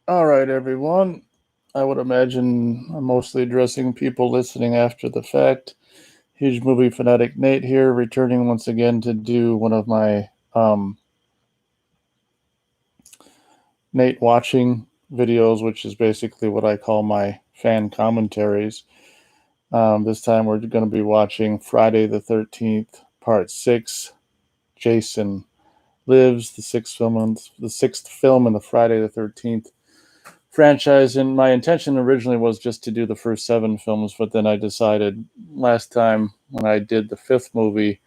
All right, everyone. I would imagine I'm mostly addressing people listening after the fact. Huge movie fanatic Nate here, returning once again to do one of my Nate watching videos, which is basically what I call my fan commentaries. This time we're going to be watching Friday the 13th, Part 6. Jason Lives, the sixth film in the Friday the 13th franchise. And my intention originally was just to do the first seven films, but then I decided last time when I did the fifth movie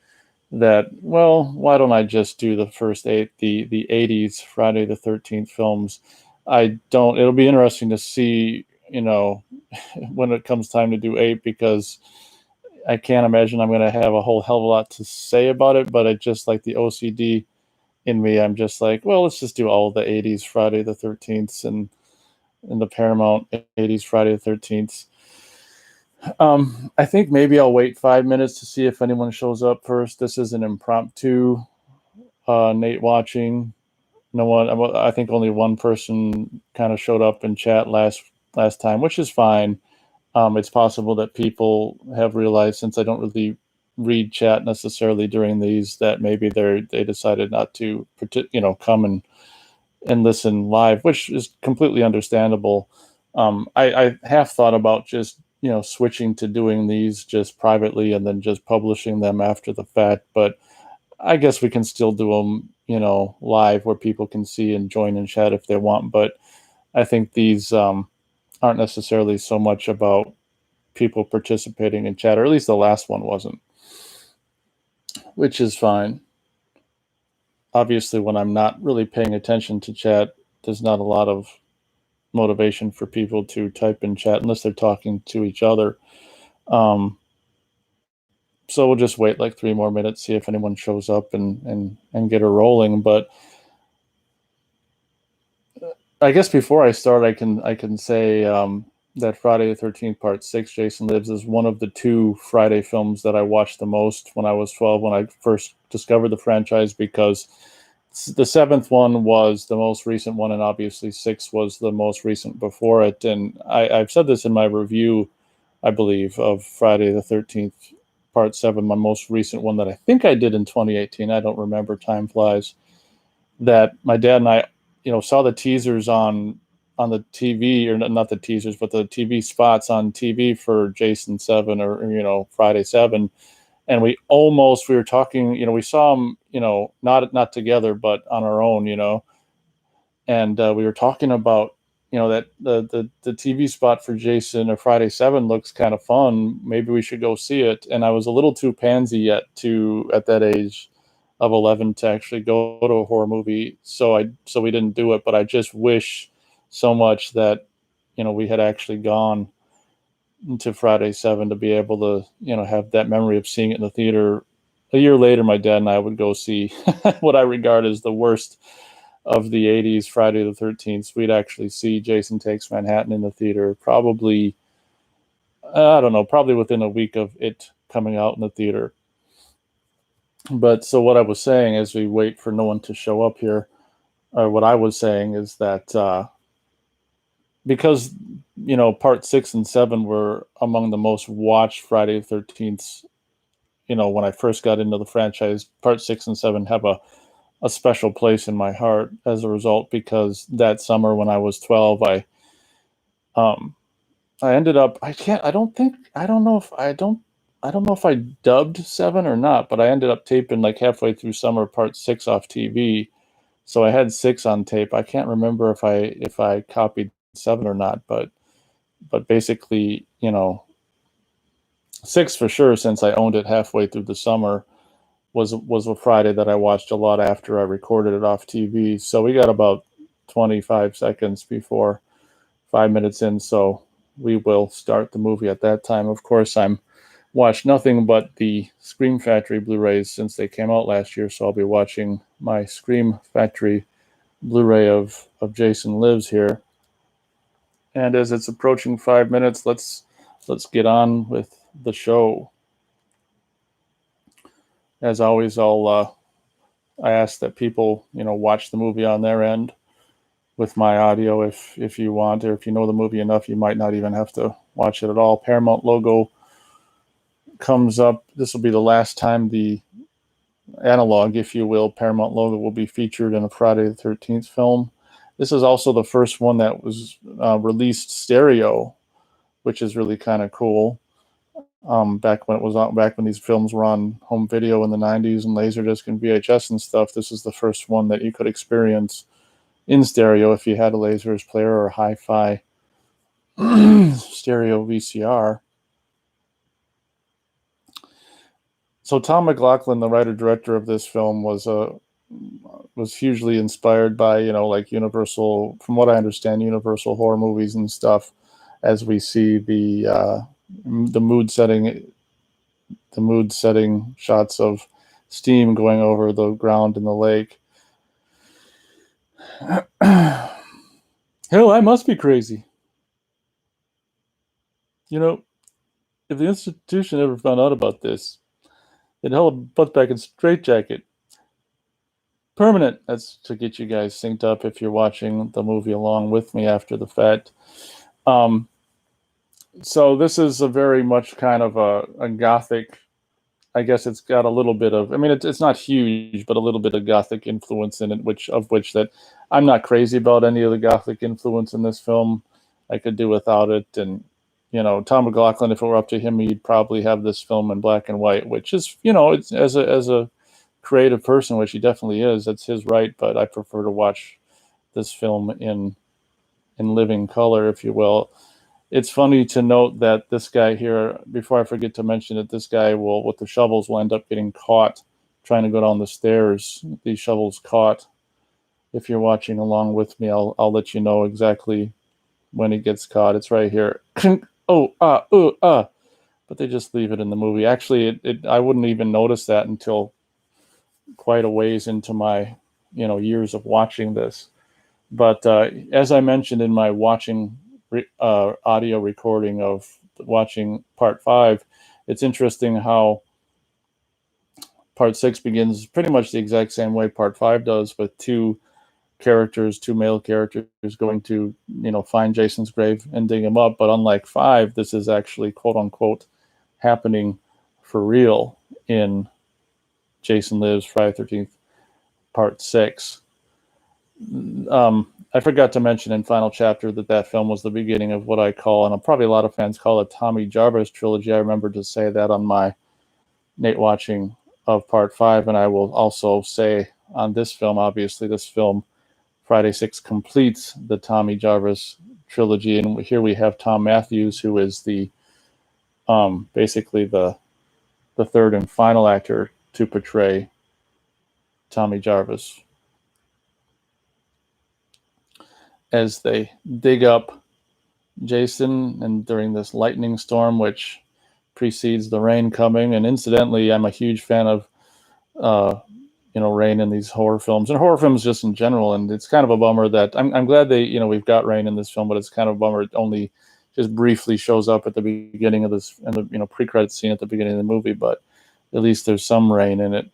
that, well, why don't I just do the first eight, the 80s Friday the 13th films. I don't It'll be interesting to see, when it comes time to do eight, because I can't imagine I'm going to have a whole hell of a lot to say about it, but I just, like the OCD in me, I'm just like, well, let's just do all the 80s Friday the 13th and the Paramount 80s Friday the 13th. I think maybe I'll wait 5 minutes to see if anyone shows up first. This is an impromptu Nate watching. No one. I think only one person kind of showed up in chat last time, which is fine. It's possible that people have realized, since I don't really read chat necessarily during these, that maybe they decided not to come and listen live, which is completely understandable. I have thought about just switching to doing these just privately and then just publishing them after the fact, but I guess we can still do them live where people can see and join in chat if they want. But I think these aren't necessarily so much about people participating in chat, or at least the last one wasn't, which is fine. Obviously, when I'm not really paying attention to chat, there's not a lot of motivation for people to type in chat unless they're talking to each other. Um, so we'll just wait like 3 more minutes, see if anyone shows up and get her rolling. But I guess before I start, I can say that Friday the 13th Part 6, Jason Lives, is one of the two Friday films that I watched the most when I was 12, when I first discovered the franchise, because the seventh one was the most recent one, and obviously six was the most recent before it. And I've said this in my review, I believe, of Friday the 13th Part 7, my most recent one that I think I did in 2018. I don't remember, time flies. That my dad and I, saw the teasers on the TV, or not the teasers, but the TV spots on TV for Jason 7, or Friday 7. And we were talking, we saw them, not together, but on our own, and we were talking about, that the TV spot for Jason or Friday 7 looks kind of fun. Maybe we should go see it. And I was a little too pansy yet to, at that age of 11, to actually go to a horror movie. So we didn't do it. But I just wish so much that, we had actually gone to Friday 7 to be able to, have that memory of seeing it in the theater. A year later, my dad and I would go see what I regard as the worst of the 80s Friday the 13th. We'd actually see Jason Takes Manhattan in the theater, probably, I don't know, probably within a week of it coming out in the theater. But so what I was saying, as we wait for no one to show up here, or what I was saying is that because, part 6 and 7 were among the most watched Friday the 13th, when I first got into the franchise, part 6 and 7 have a special place in my heart as a result, because that summer when I was 12, um I ended up, I don't know if I dubbed 7 or not, but I ended up taping, like, halfway through summer, part 6 off TV. So I had 6 on tape. I can't remember if I copied 7 or not, but basically, 6 for sure, since I owned it halfway through the summer, was a Friday that I watched a lot after I recorded it off TV. So we got about 25 seconds before 5 minutes in, so we will start the movie at that time. Of course, I'm watched nothing but the Scream Factory Blu-rays since they came out last year, so I'll be watching my Scream Factory Blu-ray of Jason Lives here. And as it's approaching 5 minutes, let's get on with the show. As always, I ask that people watch the movie on their end. with my audio if you want, or if you know the movie enough, you might not even have to watch it at all. Paramount logo comes up. This will be the last time the analog, if you will, Paramount logo will be featured in a Friday the 13th film. This is also the first one that was released stereo, which is really kind of cool. Back when it was on, back when these films were on home video in the 90s and Laserdisc and VHS and stuff, this is the first one that you could experience in stereo if you had a Lasers player or a hi-fi stereo VCR. So Tom McLoughlin, the writer-director of this film, was hugely inspired by, like Universal, from what I understand, Universal horror movies and stuff, as we see the mood setting shots of steam going over the ground in the lake. Hell, I must be crazy. If the institution ever found out about this, they'd held a butt back in straitjacket. Permanent. That's to get you guys synced up if you're watching the movie along with me after the fact. So this is a very much kind of a gothic. I guess it's got a little bit of. I mean, it's not huge, but a little bit of gothic influence in it. Which that I'm not crazy about any of the gothic influence in this film. I could do without it, and Tom McLoughlin, if it were up to him, he'd probably have this film in black and white, which is, it's as a creative person, which he definitely is. That's his right, but I prefer to watch this film in living color, if you will. It's funny to note that this guy here, before I forget to mention it, this guy with the shovels will end up getting caught trying to go down the stairs. These shovels caught. If you're watching along with me, I'll let you know exactly when he gets caught. It's right here. But they just leave it in the movie. Actually, I wouldn't even notice that until quite a ways into my years of watching this. But as I mentioned in my audio recording of watching part 5, it's interesting how part 6 begins pretty much the exact same way part 5 does, with two male characters going to find Jason's grave and dig him up. But unlike 5, this is actually quote unquote happening for real in Jason Lives Friday the 13th part 6. I forgot to mention in Final Chapter that film was the beginning of what I call, and probably a lot of fans call it, Tommy Jarvis trilogy. I remember to say that on my Nate watching of part 5, and I will also say on this film, obviously this film Friday 6 completes the Tommy Jarvis trilogy, and here we have Tom Matthews, who is the basically the third and final actor to portray Tommy Jarvis, as they dig up Jason and during this lightning storm, which precedes the rain coming. And incidentally, I'm a huge fan of rain in these horror films and horror films just in general. And it's kind of a bummer that I'm glad we've got rain in this film, but it's kind of a bummer it only just briefly shows up at the beginning of this, and the pre-credit scene at the beginning of the movie. But at least there's some rain in it.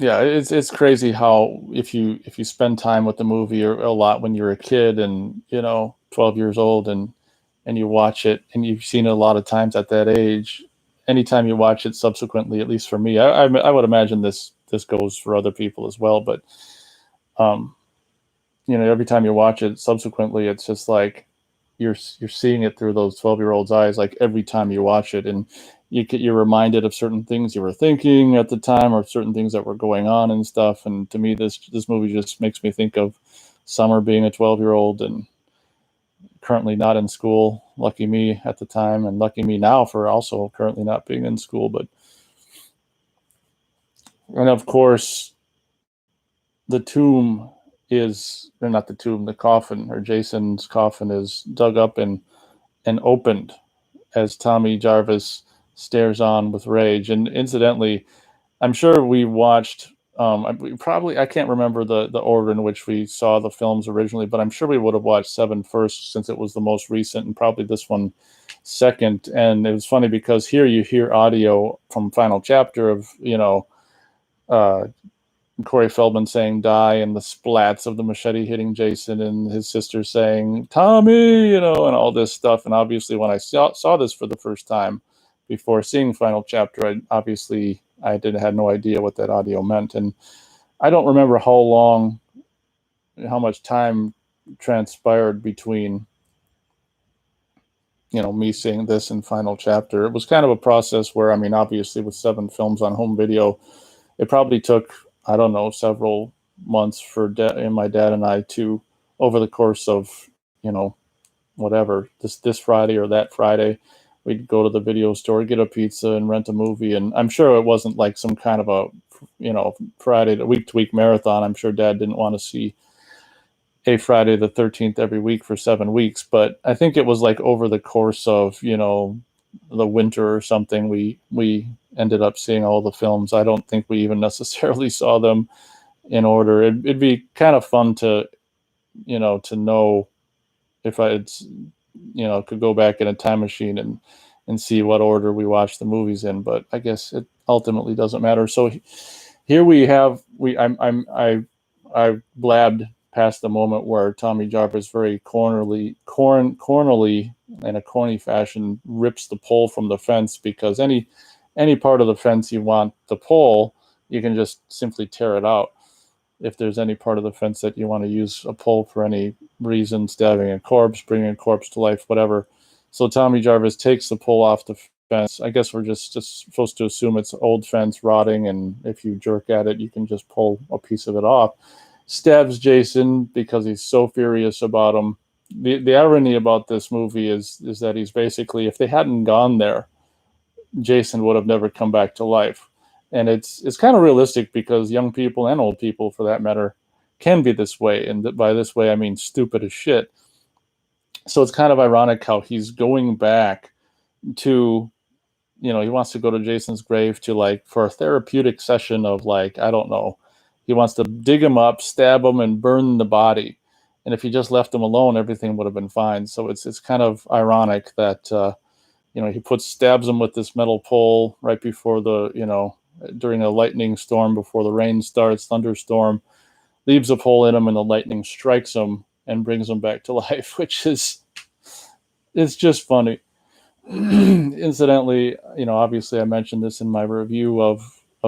Yeah, it's crazy how if you spend time with the movie or a lot when you're a kid and 12 years old and you watch it and you've seen it a lot of times at that age, anytime you watch it subsequently, at least for me, I would imagine this goes for other people as well, but every time you watch it subsequently, it's just like you're seeing it through those 12-year-olds' eyes, like every time you watch it, and you're reminded of certain things you were thinking at the time or certain things that were going on and stuff. And to me, this movie just makes me think of Summer being a 12-year-old and currently not in school. Lucky me at the time, and lucky me now for also currently not being in school. And of course, the tomb the coffin, or Jason's coffin, is dug up and opened as Tommy Jarvis stares on with rage. And incidentally, I'm sure we watched I can't remember the order in which we saw the films originally, but I'm sure we would have watched Seven first since it was the most recent, and probably this one second. And it was funny because here you hear audio from Final Chapter of, uh, Corey Feldman saying "die" and the splats of the machete hitting Jason, and his sister saying "Tommy," and all this stuff. And obviously, when I saw this for the first time before seeing Final Chapter, I had no idea what that audio meant, and I don't remember how much time transpired between me seeing this and Final Chapter. It was kind of a process where, I mean, obviously with 7 films on home video, it probably took, I don't know, several months for my dad and I to, over the course of, whatever, this Friday or that Friday, we'd go to the video store, get a pizza, and rent a movie. And I'm sure it wasn't like some kind of a, Friday, week to week marathon. I'm sure Dad didn't want to see a Friday the 13th every week for 7 weeks, but I think it was like over the course of, the winter or something, we ended up seeing all the films. I don't think we even necessarily saw them in order. It'd be kind of fun to know if I had, could go back in a time machine and see what order we watched the movies in, but I guess it ultimately doesn't matter. So here we have, I blabbed past the moment where Tommy Jarvis very cornerly in a corny fashion rips the pole from the fence, because any part of the fence you want the pole, you can just simply tear it out. If there's any part of the fence that you want to use a pole for any reason, stabbing a corpse, bringing a corpse to life, whatever. So Tommy Jarvis takes the pole off the fence. I guess we're just supposed to assume it's old fence rotting, and if you jerk at it, you can just pull a piece of it off. Stabs Jason because he's so furious about him. The irony about this movie is that he's basically, if they hadn't gone there, Jason would have never come back to life. And it's kind of realistic, because young people and old people, for that matter, can be this way. And by this way, I mean stupid as shit. So it's kind of ironic how he's going back to, he wants to go to Jason's grave to, like, for a therapeutic session of, like, I don't know. He wants to dig him up, stab him, and burn the body. And if he just left him alone, everything would have been fine. So it's kind of ironic that, he stabs him with this metal pole right before during a lightning storm, before the rain starts, thunderstorm, leaves a hole in him, and the lightning strikes him and brings him back to life, which it's just funny. Incidentally, obviously I mentioned this in my review of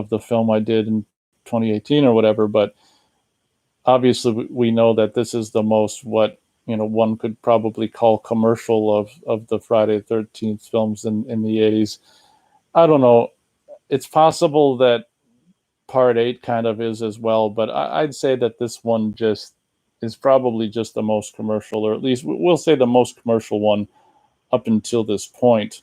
the film I did in 2018 or whatever, but obviously we know that this is the most, what one could probably call commercial of the Friday the 13th films in the 80s. I don't know. It's possible that Part 8 kind of is as well, but I'd say that this one just is probably just the most commercial, or at least we'll say the most commercial one up until this point.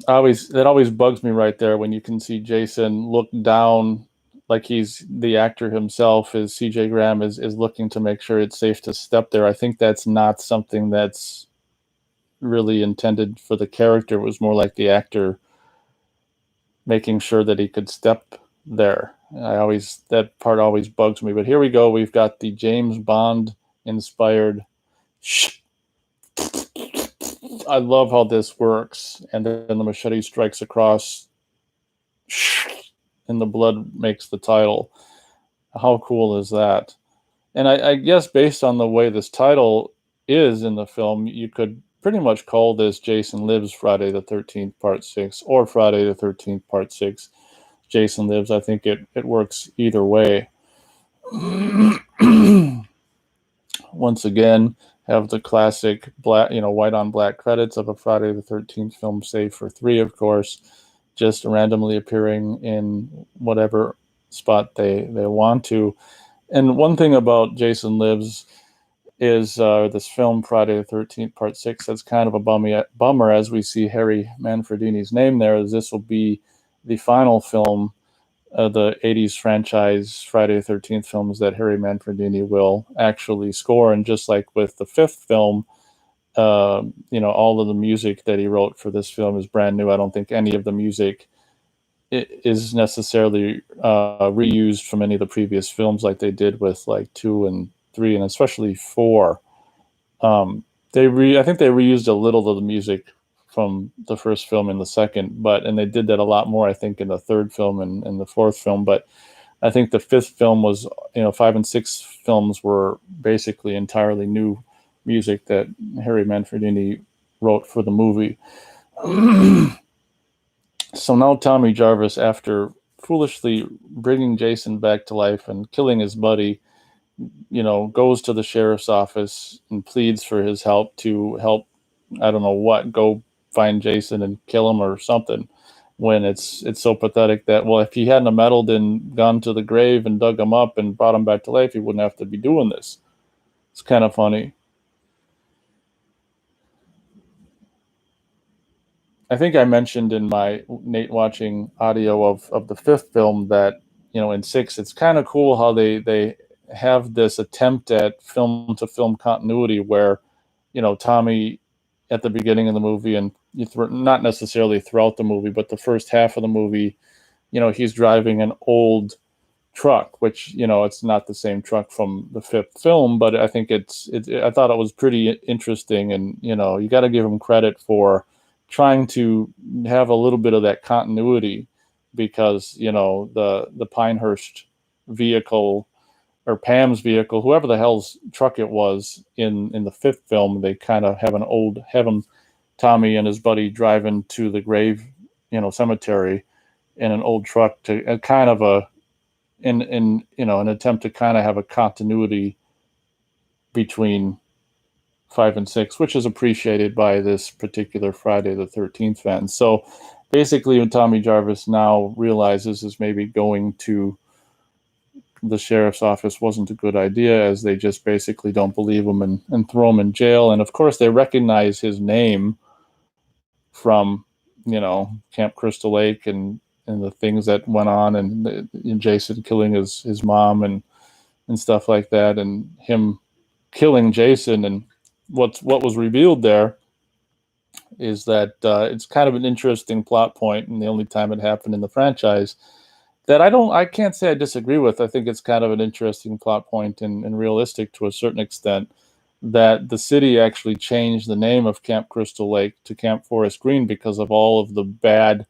That always bugs me right there, when you can see Jason look down like he's the actor himself, as CJ Graham is looking to make sure it's safe to step there. I think that's not something that's really intended for the character. It was more like the actor making sure that he could step there. That part always bugs me. But here we go. We've got the James Bond inspired. I love how this works. And then the machete strikes across, and the blood makes the title. How cool is that? And I guess based on the way this title is in the film, you could pretty much call this Jason Lives Friday the 13th Part 6, or Friday the 13th Part 6 Jason Lives. I think it works either way. Once again, have the classic black, white on black credits of a Friday the 13th film, save for 3, of course, just randomly appearing in whatever spot they want to. And one thing about Jason Lives is this film, Friday the 13th Part 6, that's kind of a bummer, as we see Harry Manfredini's name there, as this will be the final film the 80s franchise Friday the 13th films that Harry Manfredini will actually score. And just like with the fifth film, all of the music that he wrote for this film is brand new. I don't think any of the music is necessarily reused from any of the previous films like they did with like 2 and 3, and especially 4. I think they reused a little of the music from the first film and the second, and they did that a lot more, I think, in the third film and the fourth film. But I think the fifth film was, 5 and 6 films were basically entirely new music that Harry Manfredini wrote for the movie. So now Tommy Jarvis, after foolishly bringing Jason back to life and killing his buddy, goes to the sheriff's office and pleads for his help to help, I don't know what, go find Jason and kill him or something. When it's so pathetic that, well, if he hadn't meddled and gone to the grave and dug him up and brought him back to life, he wouldn't have to be doing this. It's kind of funny. I think I mentioned in my Nate watching audio of the fifth film that, in 6, it's kind of cool how they have this attempt at film to film continuity where, Tommy at the beginning of the movie, and not necessarily throughout the movie, but the first half of the movie, he's driving an old truck, which, it's not the same truck from the fifth film, but I think I thought it was pretty interesting. And, you got to give him credit for trying to have a little bit of that continuity, because, the Pinehurst vehicle, or Pam's vehicle, whoever the hell's truck it was in the fifth film, they kind of have him, Tommy and his buddy driving to the grave, cemetery in an old truck, to kind of an attempt to kind of have a continuity between 5 and 6, which is appreciated by this particular Friday the 13th fan. So basically, what Tommy Jarvis now realizes is maybe going to the sheriff's office wasn't a good idea, as they just basically don't believe him and throw him in jail. And of course, they recognize his name from, Camp Crystal Lake and the things that went on, and Jason killing his mom and stuff like that, and him killing Jason. And what was revealed there is that it's kind of an interesting plot point, and the only time it happened in the franchise, that I can't say I disagree with. I think it's kind of an interesting plot point and realistic to a certain extent, that the city actually changed the name of Camp Crystal Lake to Camp Forest Green because of all of the bad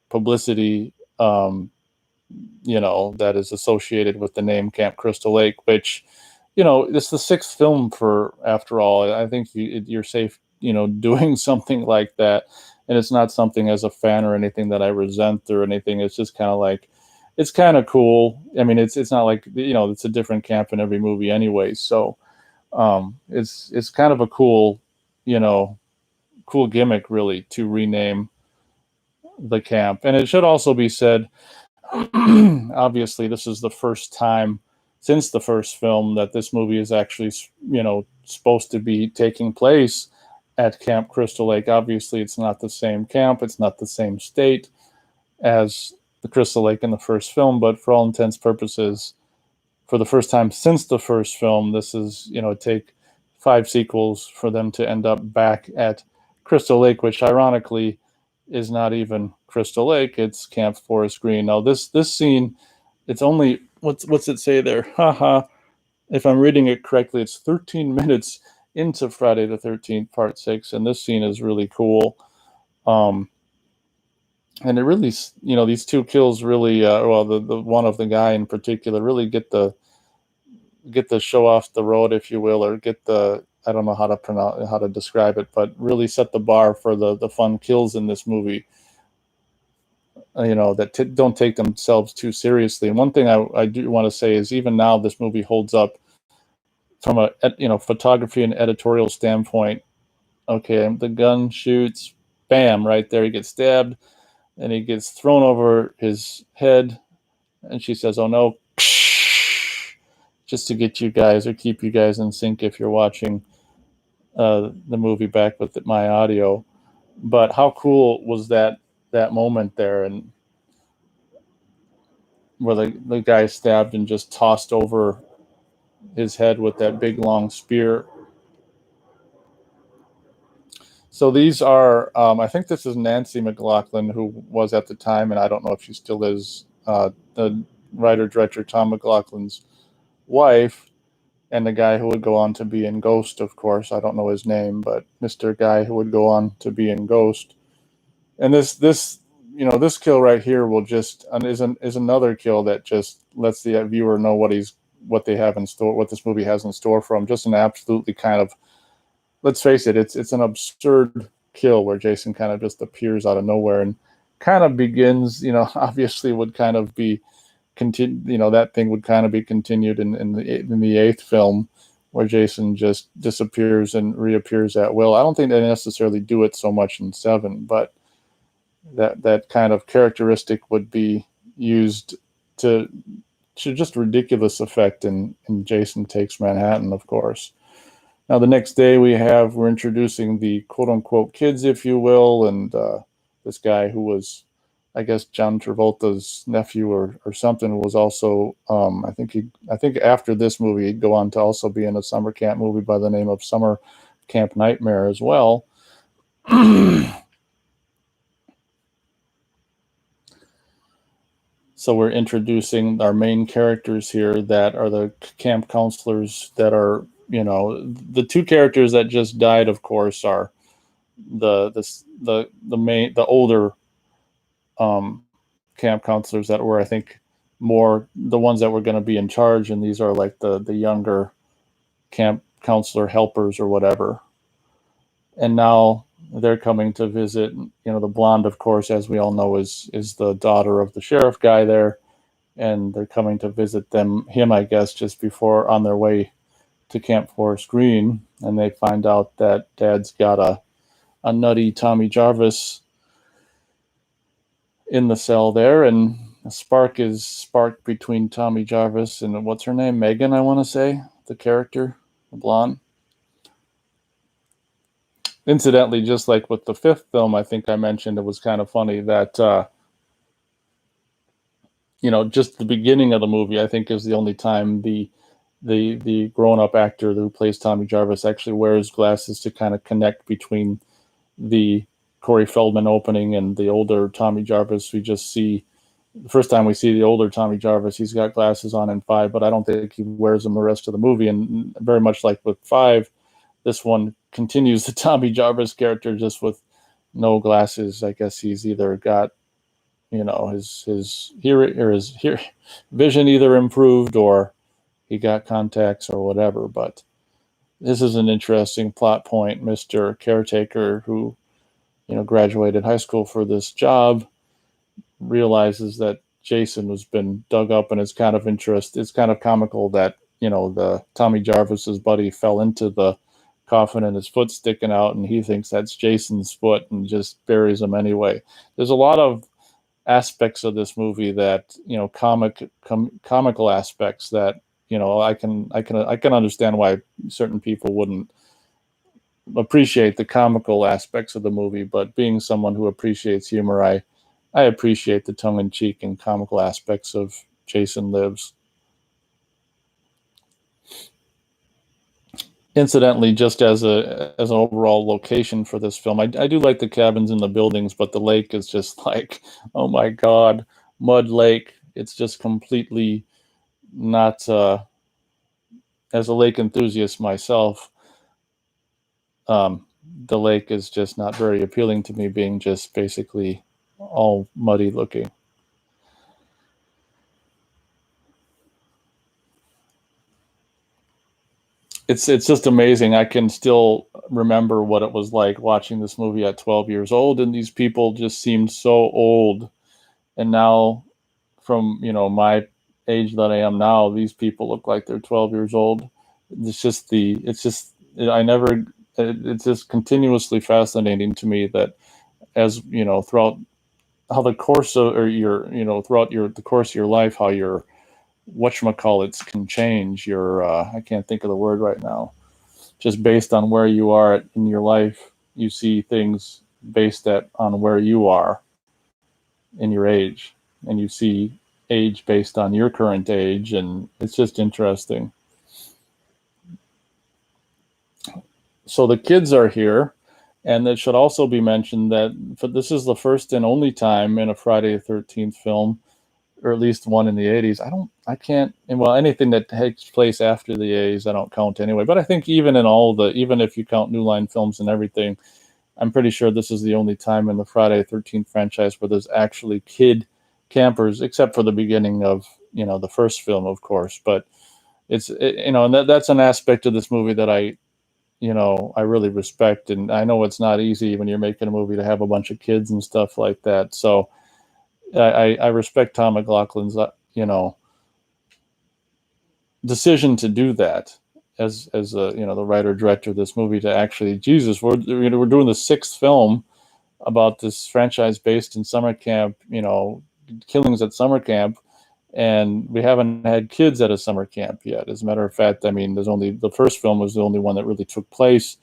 publicity, that is associated with the name Camp Crystal Lake, which, it's the sixth film after all. I think you're safe, doing something like that. And it's not something as a fan or anything that I resent or anything. It's just kind of like, it's kind of cool. I mean, it's not like, it's a different camp in every movie anyway. So it's kind of a cool gimmick, really, to rename the camp. And it should also be said, obviously, this is the first time since the first film that this movie is actually, supposed to be taking place at Camp Crystal Lake. Obviously, it's not the same camp. It's not the same state as the Crystal Lake in the first film, but for all intents purposes, for the first time since the first film, this is, take 5 sequels for them to end up back at Crystal Lake, which ironically is not even Crystal Lake, it's Camp Forest Green. Now this scene, it's only, what's it say there? Haha. If I'm reading it correctly, it's 13 minutes into Friday the 13th Part 6, and this scene is really cool. And it really, these 2 kills really, the one of the guy in particular, really get the show off the road, if you will, or get the, I don't know how to describe it, but really set the bar for the fun kills in this movie. That don't take themselves too seriously. And one thing I do want to say is, even now, this movie holds up from a photography and editorial standpoint. Okay, the gun shoots, bam, right there, he gets stabbed, and he gets thrown over his head, and she says, "Oh no," just to get you guys, or keep you guys in sync if you're watching the movie back with my audio. But how cool was that moment there? And where the guy stabbed and just tossed over his head with that big long spear. So these are, I think this is Nancy McLaughlin, who was at the time, and I don't know if she still is, the writer director Tom McLaughlin's wife, and the guy who would go on to be in Ghost, of course. I don't know his name, but Mr. Guy who would go on to be in Ghost. And this this kill right here will just is another kill that just lets the viewer know what they have in store, what this movie has in store for them. Just an absolutely kind of, let's face it, it's an absurd kill where Jason kind of just appears out of nowhere and kind of begins, obviously would kind of be continue, that thing would kind of be continued in the eighth film, where Jason just disappears and reappears at will. I don't think they necessarily do it so much in seven, but that kind of characteristic would be used to just ridiculous effect in Jason Takes Manhattan, of course. Now, the next day we're introducing the quote unquote kids, if you will, and this guy who was, I guess, John Travolta's nephew or something, was also, I think after this movie he'd go on to also be in a summer camp movie by the name of Summer Camp Nightmare as well. So we're introducing our main characters here that are the camp counselors that are, the two characters that just died, of course, are the older camp counselors that were, I think, more the ones that were going to be in charge, and these are like the younger camp counselor helpers or whatever. And now they're coming to visit. The blonde, of course, as we all know, is the daughter of the sheriff guy there, and they're coming to visit him, I guess, just before on their way to Camp Forest Green, and they find out that Dad's got a nutty Tommy Jarvis in the cell there, and a spark is sparked between Tommy Jarvis and what's her name, Megan, I want to say, the character, the blonde. Incidentally, just like with the fifth film, I think I mentioned, it was kind of funny that just the beginning of the movie, I think, is the only time the grown-up actor who plays Tommy Jarvis actually wears glasses to kind of connect between the Corey Feldman opening and the older Tommy Jarvis. We just see, the first time we see the older Tommy Jarvis, he's got glasses on in 5, but I don't think he wears them the rest of the movie. And very much like with 5, this one continues the Tommy Jarvis character just with no glasses. I guess he's either got, his vision either improved or he got contacts or whatever. But this is an interesting plot point. Mr. Caretaker, who graduated high school for this job, realizes that Jason has been dug up, and it's kind of comical that the Tommy Jarvis's buddy fell into the coffin and his foot's sticking out, and he thinks that's Jason's foot and just buries him anyway. There's a lot of aspects of this movie that comical aspects that I can understand why certain people wouldn't appreciate the comical aspects of the movie, but being someone who appreciates humor, I appreciate the tongue-in-cheek and comical aspects of Jason Lives. Incidentally, just as an overall location for this film, I do like the cabins and the buildings, but the lake is just like, oh my God, Mud Lake. It's just completely not, as a lake enthusiast myself, the lake is just not very appealing to me, being just basically all muddy looking. It's just amazing. I can still remember what it was like watching this movie at 12 years old, and these people just seemed so old. And now, from my age that I am now, these people look like they're 12 years old. It's just it's just continuously fascinating to me that, as throughout how the course of or your throughout the course of your life, how your whatchamacallits can change your I can't think of the word right now, just based on where you are in your life. You see things based on where you are in your age, and you see age based on your current age, and it's just interesting. So the kids are here, and it should also be mentioned that this is the first and only time in a Friday the 13th film, or at least one in the 80s. I can't, and well, anything that takes place after the 80s, I don't count anyway. But I think even if you count New Line films and everything, I'm pretty sure this is the only time in the Friday the 13th franchise where there's actually kid campers, except for the beginning of, the first film, of course. But and that's an aspect of this movie that I really respect. And I know it's not easy when you're making a movie to have a bunch of kids and stuff like that. So I respect Tom McLaughlin's, decision to do that as the writer director of this movie, to actually, Jesus, we're doing the sixth film about this franchise based in summer camp, killings at summer camp, and we haven't had kids at a summer camp yet. As a matter of fact, I mean, the first film was the only one that really took place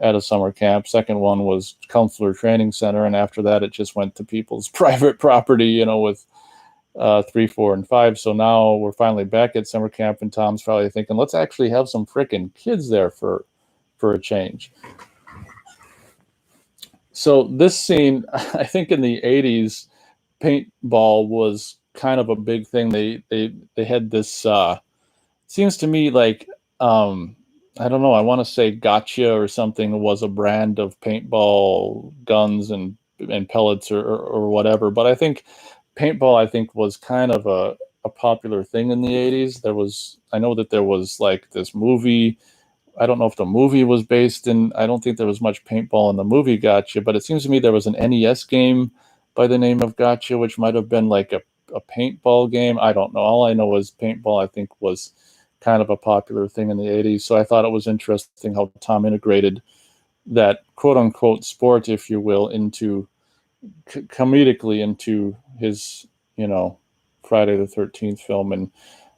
at a summer camp. Second one was Counselor Training Center, and after that, it just went to people's private property, with 3, 4, and 5. So now we're finally back at summer camp, and Tom's probably thinking, let's actually have some freaking kids there for a change. So this scene, I think in the 80s, paintball was kind of a big thing. They had this, seems to me like, I don't know, I want to say Gotcha or something was a brand of paintball guns and pellets or whatever. But I think paintball was kind of a popular thing in the 80s. I know that there was like this movie. I don't know if the movie was based in, I don't think there was much paintball in the movie Gotcha, but it seems to me there was an NES game by the name of Gotcha, which might have been like a paintball game. I don't know. All I know is paintball, I think, was kind of a popular thing in the 80s. So I thought it was interesting how Tom integrated that quote unquote sport, if you will, into comedically into his, Friday the 13th film. And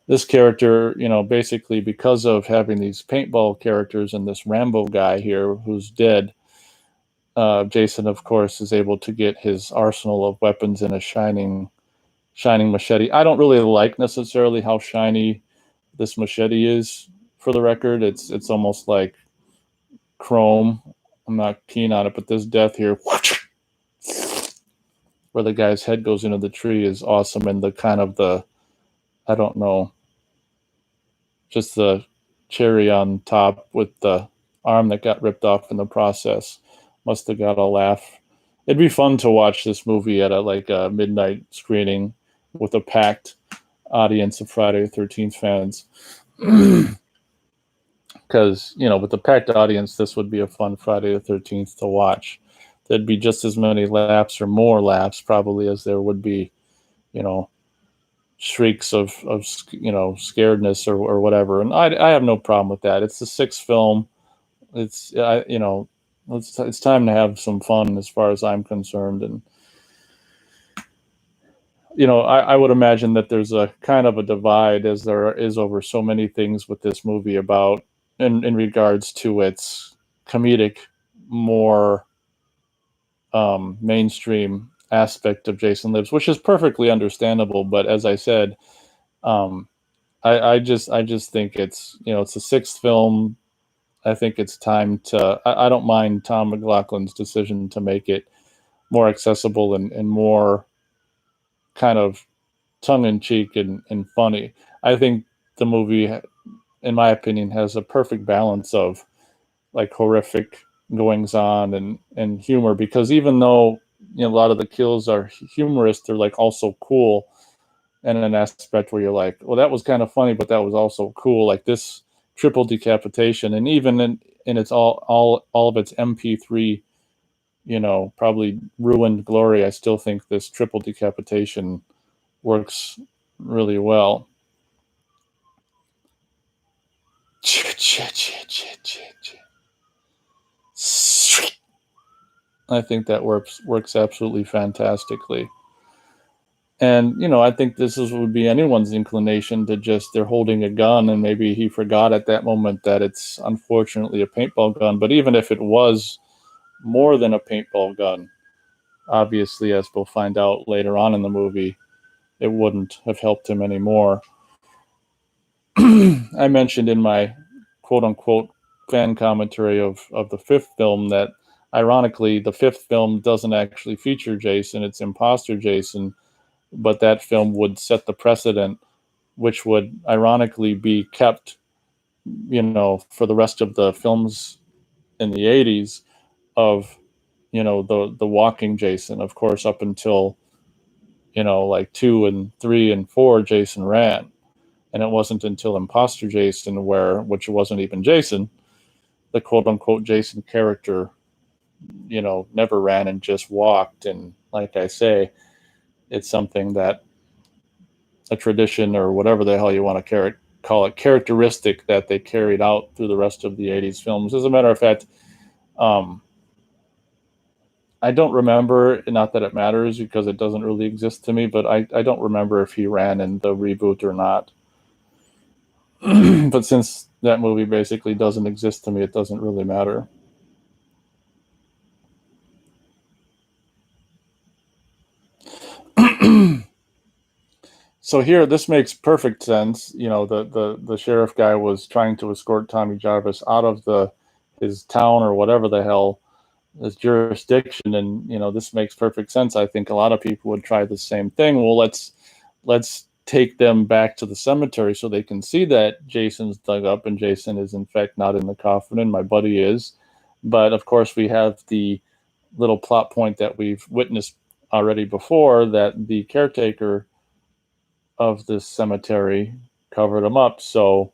this character, basically because of having these paintball characters and this Rambo guy here who's dead, Jason, of course, is able to get his arsenal of weapons in a shining machete. I don't really like necessarily how shiny this machete is, for the record. It's almost like chrome. I'm not keen on it, but this death here, where the guy's head goes into the tree, is awesome. And I don't know, just the cherry on top with the arm that got ripped off in the process must have got a laugh. It'd be fun to watch this movie at a midnight screening with a packed audience of Friday the 13th fans. Because, with the packed audience, this would be a fun Friday the 13th to watch. There'd be just as many laughs or more laughs probably as there would be, shrieks of scaredness or whatever. And I have no problem with that. It's the sixth film. It's time to have some fun as far as I'm concerned. And I would imagine that there's a kind of a divide, as there is over so many things with this movie, about in regards to its comedic, more mainstream aspect of Jason Lives, which is perfectly understandable. But as I said, I just think it's it's the sixth film. I think it's time to. I don't mind Tom McLaughlin's decision to make it more accessible and more kind of tongue-in-cheek and funny. I think the movie, in my opinion, has a perfect balance of like horrific goings on and humor, because even though a lot of the kills are humorous, they're like also cool, and an aspect where you're like, well, that was kind of funny, but that was also cool, like this triple decapitation. And even in its all of its MP3 probably ruined glory, I still think this triple decapitation works really well. I think that works absolutely fantastically. And I think would be anyone's inclination to just, they're holding a gun and maybe he forgot at that moment that it's unfortunately a paintball gun. But even if it was more than a paintball gun, obviously, as we'll find out later on in the movie, it wouldn't have helped him anymore. I mentioned in my quote unquote fan commentary of the fifth film that ironically the fifth film doesn't actually feature Jason, it's imposter Jason, but that film would set the precedent, which would ironically be kept, for the rest of the films in the 80s of, the walking Jason. Of course, up until, like 2 and 3 and 4, Jason ran. And it wasn't until Imposter Jason, which wasn't even Jason, the quote unquote Jason character, never ran and just walked. And like I say, it's something that a tradition or whatever the hell you want to call it, characteristic that they carried out through the rest of the 80s films. As a matter of fact, I don't remember, not that it matters because it doesn't really exist to me, but I don't remember if he ran in the reboot or not. But since that movie basically doesn't exist to me, it doesn't really matter. So here, this makes perfect sense. The sheriff guy was trying to escort Tommy Jarvis out of his town or whatever the hell, his jurisdiction, and this makes perfect sense. I think a lot of people would try the same thing. Well, let's take them back to the cemetery so they can see that Jason's dug up and Jason is in fact not in the coffin, and my buddy is. But of course, we have the little plot point that we've witnessed already before, that the caretaker of this cemetery covered him up. So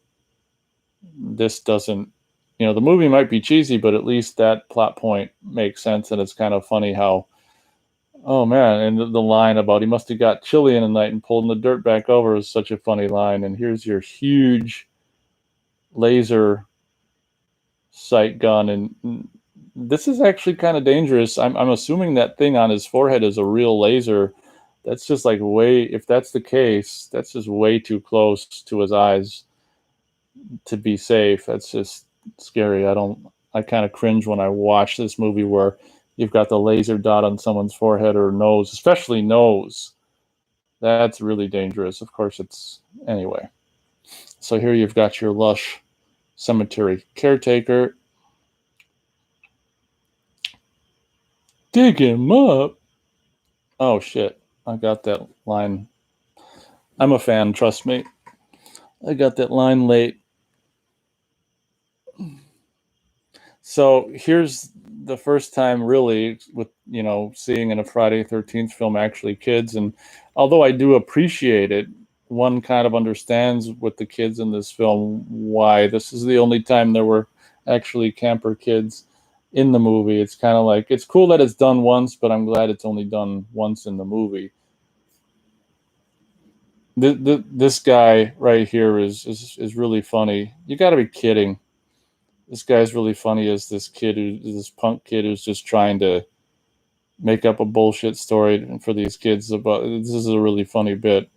this doesn't, the movie might be cheesy, but at least that plot point makes sense. And it's kind of funny how, oh man, and the line about he must have got chilly in the night and pulled the dirt back over is such a funny line. And here's your huge laser sight gun, and this is actually kind of dangerous. I'm assuming that thing on his forehead is a real laser. That's just like if that's the case, that's just way too close to his eyes to be safe. That's just scary. I kind of cringe when I watch this movie where you've got the laser dot on someone's forehead or nose, especially nose. That's really dangerous. Of course, anyway. So here you've got your lush cemetery caretaker. Dig him up. Oh shit. I got that line. I'm a fan, trust me. I got that line late. So here's the first time really with, seeing in a Friday the 13th film actually kids. And although I do appreciate it, one kind of understands with the kids in this film why this is the only time there were actually camper kids in the movie. It's kind of like, it's cool that it's done once, but I'm glad it's only done once in the movie. This guy right here is really funny. You got to be kidding. This guy's really funny as this punk kid who's just trying to make up a bullshit story for these kids about. This is a really funny bit.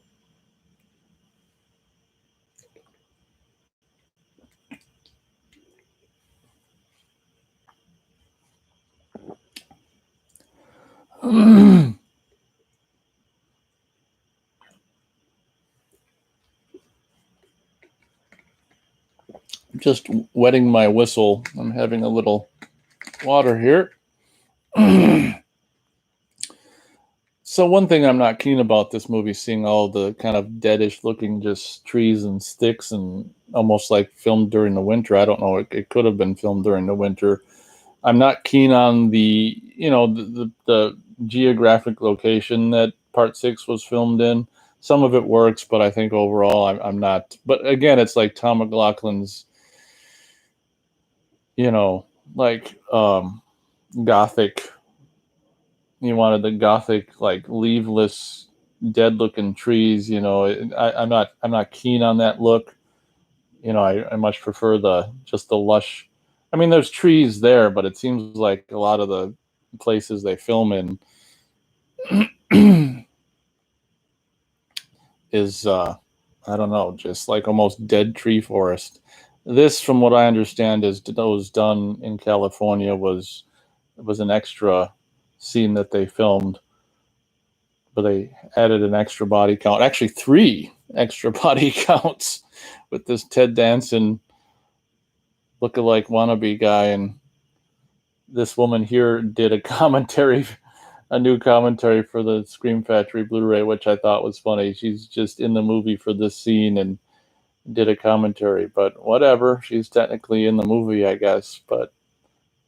Just wetting my whistle. I'm having a little water here. So one thing I'm not keen about this movie, seeing all the kind of deadish looking just trees and sticks and almost like filmed during the winter. I don't know. It could have been filmed during the winter. I'm not keen on the geographic location that Part 6 was filmed in. Some of it works, but I think overall I'm not. But again, it's like Tom McLaughlin's, like gothic. He wanted the gothic, like leafless, dead-looking trees. I'm not keen on that look. I much prefer the lush. I mean, there's trees there, but it seems like a lot of the places they film in is I don't know, just like almost dead tree forest. This, from what I understand, was done in California. Was an extra scene that they filmed, where they added an extra body count, actually 3 extra body counts with this Ted Danson lookalike wannabe guy, and this woman here did a new commentary for the Scream Factory Blu-ray, which I thought was funny. She's just in the movie for this scene and did a commentary, but whatever. She's technically in the movie, I guess. But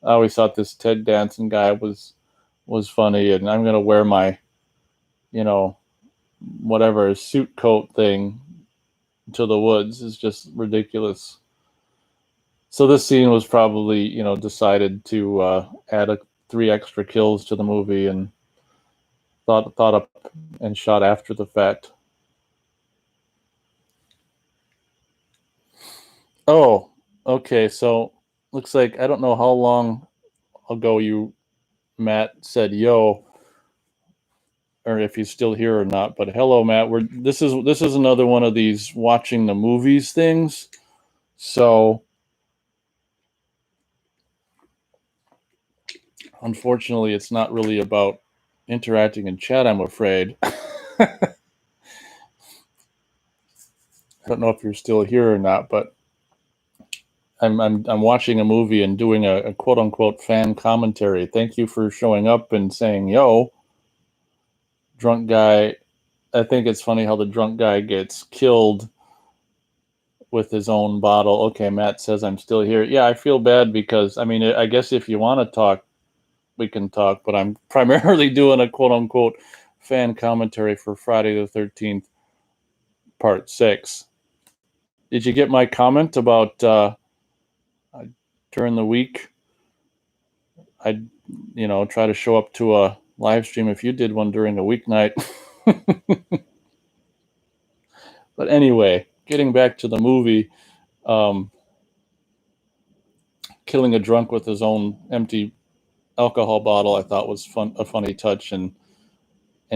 I always thought this Ted Danson guy was funny, and I'm gonna wear my, whatever suit coat thing to the woods. Is just ridiculous. So this scene was probably, decided to add 3 extra kills to the movie, and thought up and shot after the fact. Oh, okay. So looks like I don't know how long ago Matt said yo, or if he's still here or not. But hello, Matt. This is another one of these watching the movies things. So unfortunately, it's not really about interacting in chat, I'm afraid. I don't know if you're still here or not, but I'm watching a movie and doing a quote unquote fan commentary. Thank you for showing up and saying yo. Drunk guy. I think it's funny how the drunk guy gets killed with his own bottle. Okay, Matt says I'm still here. Yeah, I feel bad because I guess if you want to talk, we can talk, but I'm primarily doing a quote unquote fan commentary for Friday the 13th, part 6. Did you get my comment about during the week? I'd, try to show up to a live stream if you did one during a weeknight. But anyway, getting back to the movie, killing a drunk with his own empty alcohol bottle, I thought was a funny touch, and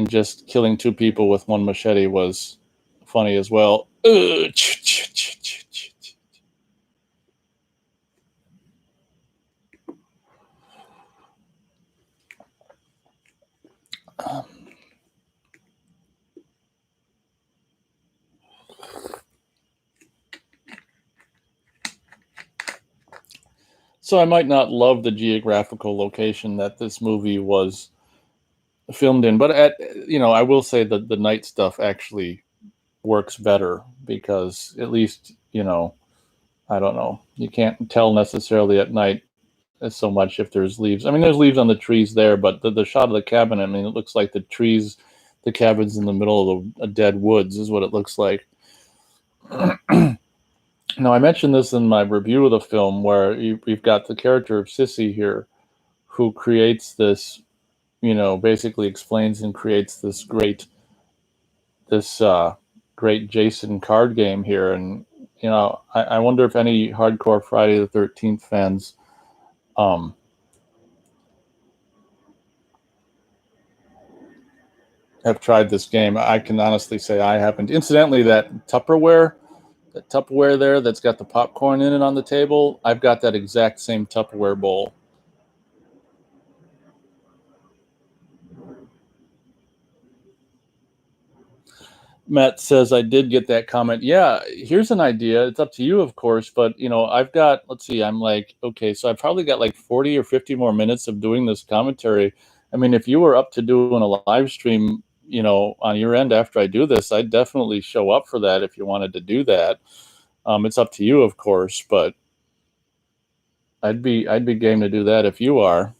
just killing 2 people with 1 machete was funny as well. So I might not love the geographical location that this movie was filmed in, but I will say that the night stuff actually works better because at least, I don't know, you can't tell necessarily at night so much if there's leaves. There's leaves on the trees there, but the shot of the cabin, it looks like the cabin's in the middle of a dead woods is what it looks like. Now, I mentioned this in my review of the film where we've got the character of Sissy here who creates this, basically explains and creates this great Jason card game here. And, I wonder if any hardcore Friday the 13th fans have tried this game. I can honestly say I haven't. Incidentally, that Tupperware there that's got the popcorn in it on the table, I've got that exact same Tupperware bowl. Matt says I did get that comment. Yeah, here's an idea. It's up to you, of course, but I've got, let's see, I'm like, okay, so I've probably got like 40 or 50 more minutes of doing this commentary. If you were up to doing a live stream, on your end after I do this, I'd definitely show up for that if you wanted to do that. It's up to you, of course, but I'd be game to do that if you are.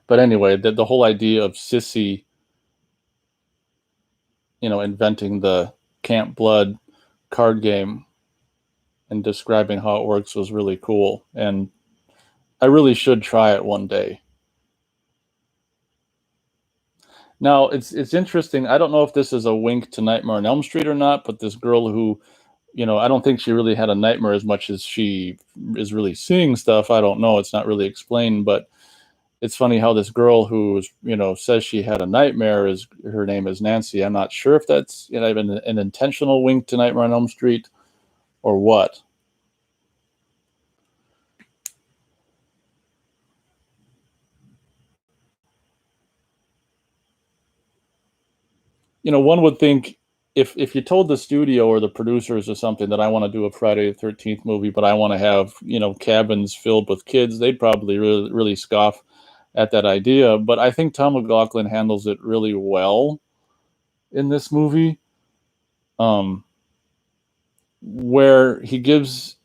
But anyway, the whole idea of Sissy, inventing the Camp Blood card game and describing how it works was really cool. And I really should try it one day. Now, it's interesting. I don't know if this is a wink to Nightmare on Elm Street or not, but this girl who, I don't think she really had a nightmare as much as she is really seeing stuff. I don't know. It's not really explained, but it's funny how this girl who, says she had a nightmare, her name is Nancy. I'm not sure if that's an intentional wink to Nightmare on Elm Street or what. one would think if you told the studio or the producers or something that I want to do a Friday the 13th movie, but I want to have, cabins filled with kids, they'd probably really, really scoff at that idea. But I think Tom McLaughlin handles it really well in this movie, um, where he gives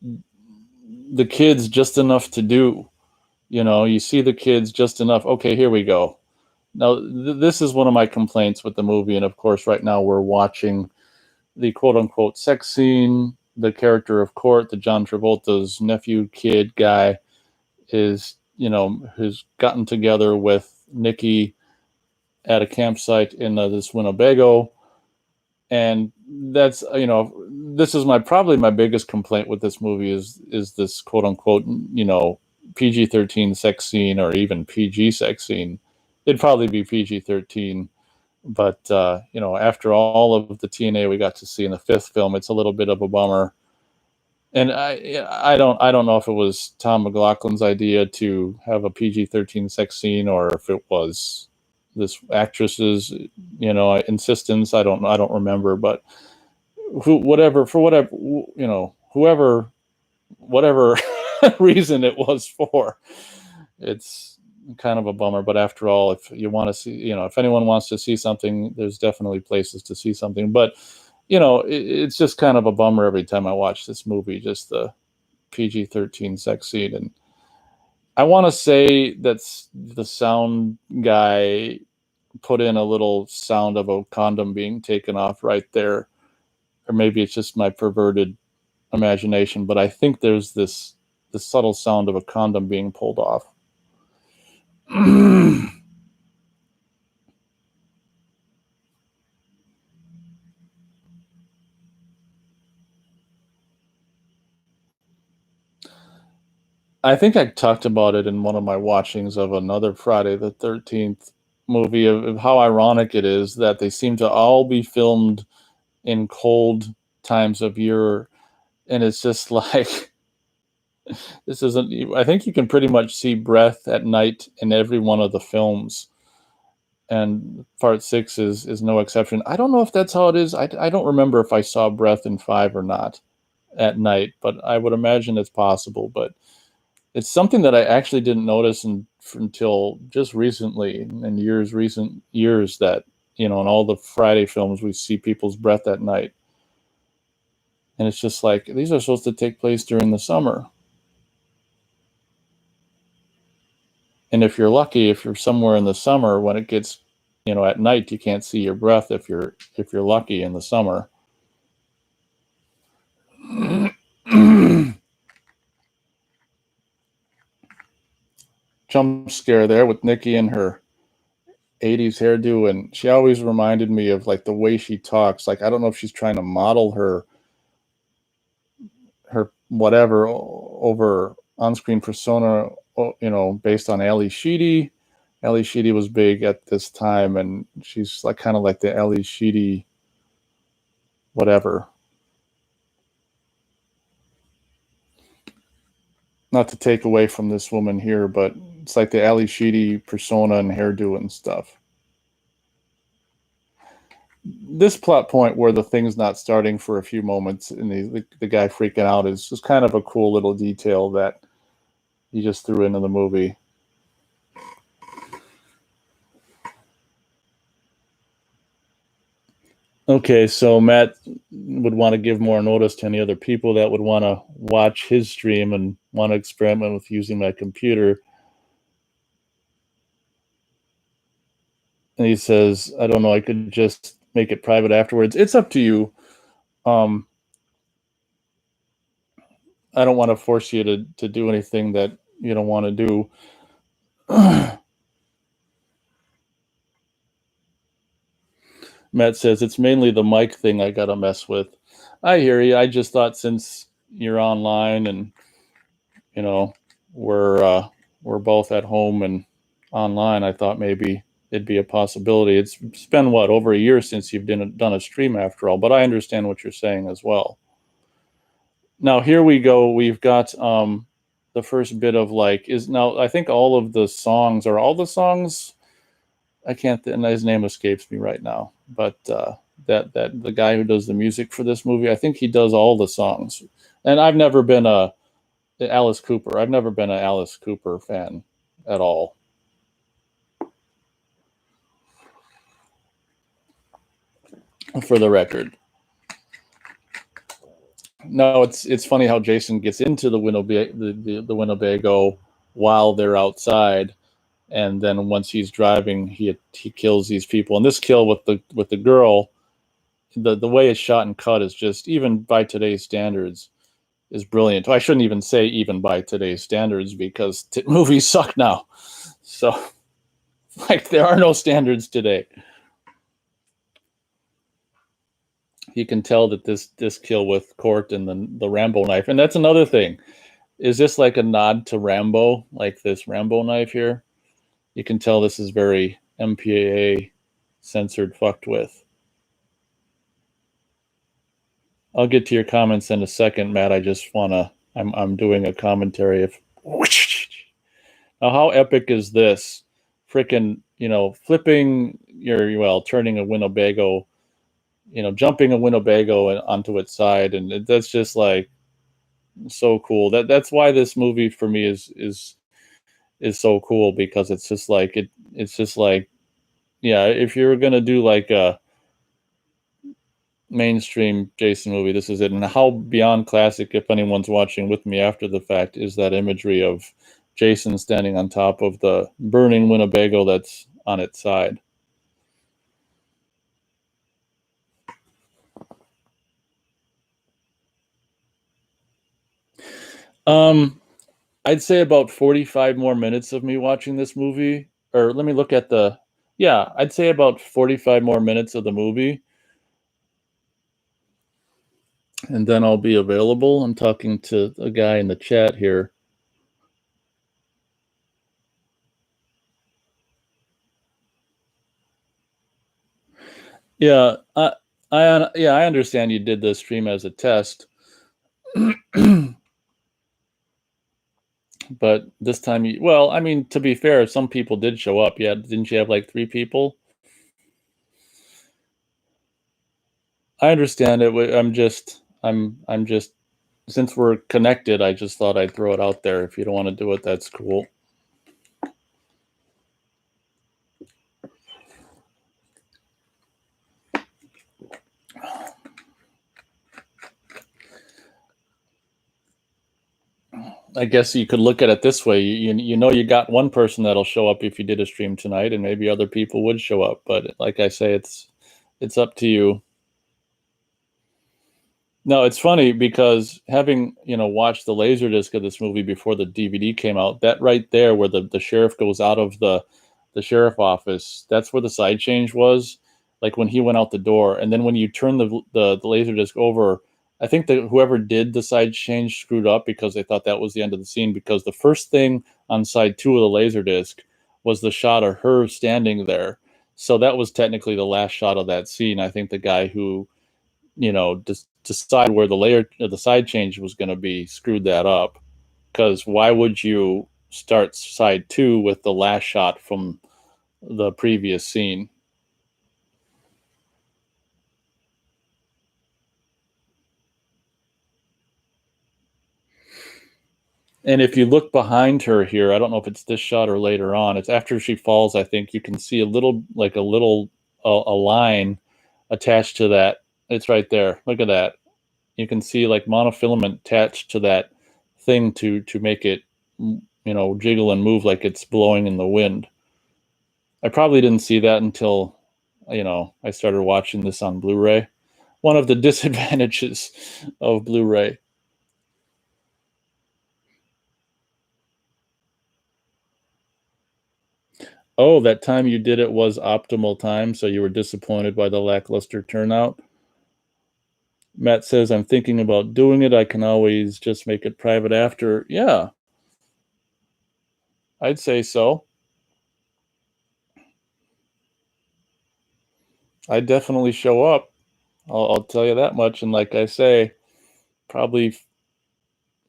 the kids just enough to do. You see the kids just enough. Okay, here we go. Now, this is one of my complaints with the movie. And of course, right now we're watching the quote unquote sex scene. The character of Court, the John Travolta's nephew kid guy, has gotten together with Nikki at a campsite in this Winnebago. And that's, this is probably my biggest complaint with this movie is this quote unquote, PG-13 sex scene, or even PG sex scene. It'd probably be PG-13. But after all of the TNA we got to see in the fifth film, it's a little bit of a bummer. And I don't know if it was Tom McLaughlin's idea to have a PG-13 sex scene, or if it was this actress's insistence. I don't know. I don't remember. But whoever, whatever reason it was for, it's kind of a bummer. But after all, if you want to see, if anyone wants to see something, there's definitely places to see something. But it's just kind of a bummer every time I watch this movie, just the PG-13 sex scene. And I want to say that's the sound guy put in a little sound of a condom being taken off right there, or maybe it's just my perverted imagination, but I think there's this subtle sound of a condom being pulled off. I think I talked about it in one of my watchings of another Friday the 13th movie, of how ironic it is that they seem to all be filmed in cold times of year. And it's just like, this isn't, I think you can pretty much see breath at night in every one of the films. And part 6 is no exception. I don't know if that's how it is. I don't remember if I saw breath in 5 or not at night, but I would imagine it's possible. But it's something that I actually didn't notice until just recently, in recent years, that, in all the Friday films, we see people's breath at night. And it's just like, these are supposed to take place during the summer. And if you're lucky, if you're somewhere in the summer, when it gets, at night, you can't see your breath if you're lucky in the summer. Jump scare there with Nikki and her 80s hairdo, and she always reminded me of like the way she talks. Like, I don't know if she's trying to model her whatever over on-screen persona, based on Ali Sheedy. Ali Sheedy was big at this time, and she's like kind of like the Ali Sheedy whatever. Not to take away from this woman here, but it's like the Ali Sheedy persona and hairdo and stuff. This plot point where the thing's not starting for a few moments and the guy freaking out is just kind of a cool little detail that he just threw into the movie. Okay, so Matt would want to give more notice to any other people that would want to watch his stream and want to experiment with using my computer. And he says, I don't know, I could just make it private afterwards. It's up to you. I don't want to force you to do anything that you don't want to do. Matt says, it's mainly the mic thing I got to mess with. I hear you. I just thought, since you're online and, we're both at home and online, I thought maybe it'd be a possibility. It's been, over a year since you've done a stream after all, but I understand what you're saying as well. Now, here we go. We've got the first bit of I think all of the songs, I can't, and his name escapes me right now. but that the guy who does the music for this movie, I think he does all the songs. And I've never been a Alice Cooper. I've never been an Alice Cooper fan at all. For the record, no, it's funny how Jason gets into the Winnebago while they're outside, and then once he's driving, he kills these people. And this kill with the girl, the way it's shot and cut is just, even by today's standards, is brilliant. I shouldn't even say even by today's standards, because movies suck now. So, like, there are no standards today. You can tell that this kill with Court and the Rambo knife, and that's another thing. Is this like a nod to Rambo, like this Rambo knife here? You can tell this is very MPAA censored, fucked with. I'll get to your comments in a second, Matt. I just wanna. I'm doing a commentary of. Now, how epic is this? Freaking, flipping turning a Winnebago, jumping a Winnebago onto its side, and that's just like so cool. That's why this movie for me is so cool, because it's just like it's just like, yeah, if you're gonna do like a mainstream Jason movie, this is it. And how beyond classic, if anyone's watching with me after the fact, is that imagery of Jason standing on top of the burning Winnebago that's on its side. I'd say about 45 more minutes of me watching this movie, or let me look at I'd say about 45 more minutes of the movie, and then I'll be available. I'm talking to a guy in the chat here. Yeah, I understand you did the stream as a test. But this time, to be fair, some people did show up. Yeah, didn't you have like 3 people? I understand it. I'm just, since we're connected, I just thought I'd throw it out there. If you don't want to do it, that's cool. I guess you could look at it this way. You got one person that'll show up if you did a stream tonight, and maybe other people would show up. But like I say, it's up to you. No, it's funny because having watched the Laserdisc of this movie before the DVD came out, that right there where the sheriff goes out of the sheriff office, that's where the side change was. Like when he went out the door, and then when you turn the Laserdisc over, I think that whoever did the side change screwed up, because they thought that was the end of the scene. Because the first thing on side 2 of the Laserdisc was the shot of her standing there, so that was technically the last shot of that scene. I think the guy who decide where the side change was going to be screwed that up, because why would you start side 2 with the last shot from the previous scene? And if you look behind her here, I don't know if it's this shot or later on, it's after she falls. I think you can see a little a line attached to that. It's right there. Look at that. You can see like monofilament attached to that thing to make it jiggle and move like it's blowing in the wind. I probably didn't see that until I started watching this on Blu-ray. One of the disadvantages of Blu-ray. Oh, that time you did it was optimal time, so you were disappointed by the lackluster turnout. Matt says, I'm thinking about doing it. I can always just make it private after. Yeah, I'd say so. I'd definitely show up. I'll tell you that much. And like I say, probably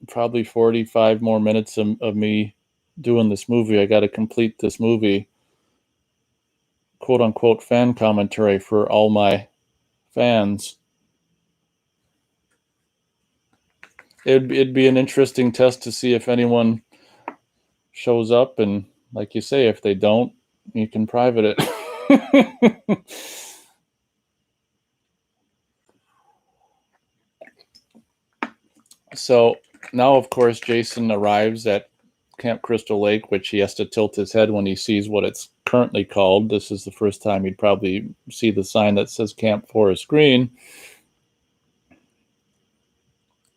45 more minutes of me doing this movie. I got to complete this movie quote unquote fan commentary for all my fans. It'd be an interesting test to see if anyone shows up, and like you say, if they don't, you can private it. So now, of course, Jason arrives at Camp Crystal Lake, which he has to tilt his head when he sees what it's currently called. This is the first time he'd probably see the sign that says Camp Forest Green.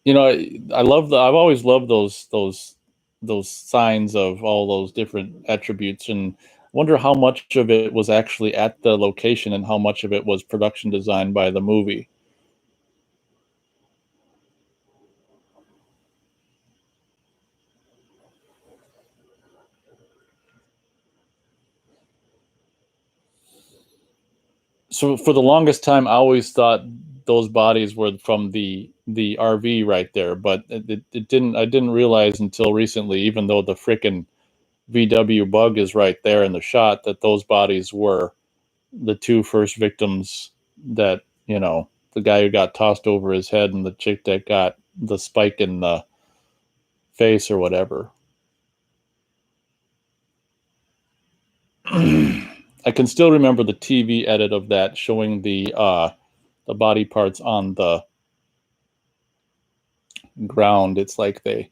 You know, I've always loved those signs of all those different attributes, and wonder how much of it was actually at the location and how much of it was production design by the movie. So for the longest time, I always thought those bodies were from the RV right there, but it didn't. I didn't realize until recently, even though the frickin' VW Bug is right there in the shot, that those bodies were the two first victims. That, you know, the guy who got tossed over his head and the chick that got the spike in the face or whatever. I can still remember the TV edit of that showing the body parts on the ground. It's like they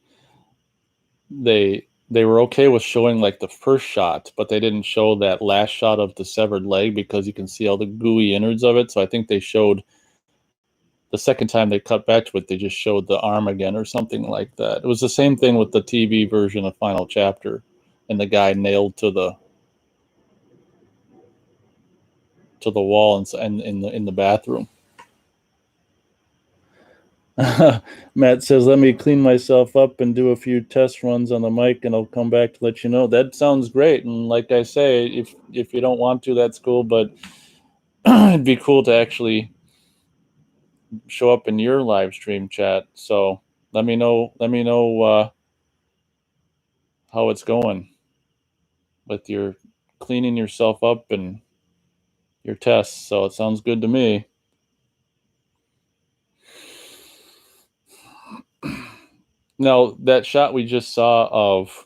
were okay with showing like the first shot, but they didn't show that last shot of the severed leg because you can see all the gooey innards of it. So I think they showed the second time they cut back to it, they just showed the arm again or something like that. It was the same thing with the TV version of Final Chapter, and the guy nailed to the wall and in the bathroom. Matt says, "Let me clean myself up and do a few test runs on the mic, and I'll come back to let you know." That sounds great. And like I say, if you don't want to, that's cool. But it'd be cool to actually show up in your live stream chat. So let me know. Let me know how it's going with your cleaning yourself up and your tests. So it sounds good to me. Now, that shot we just saw of,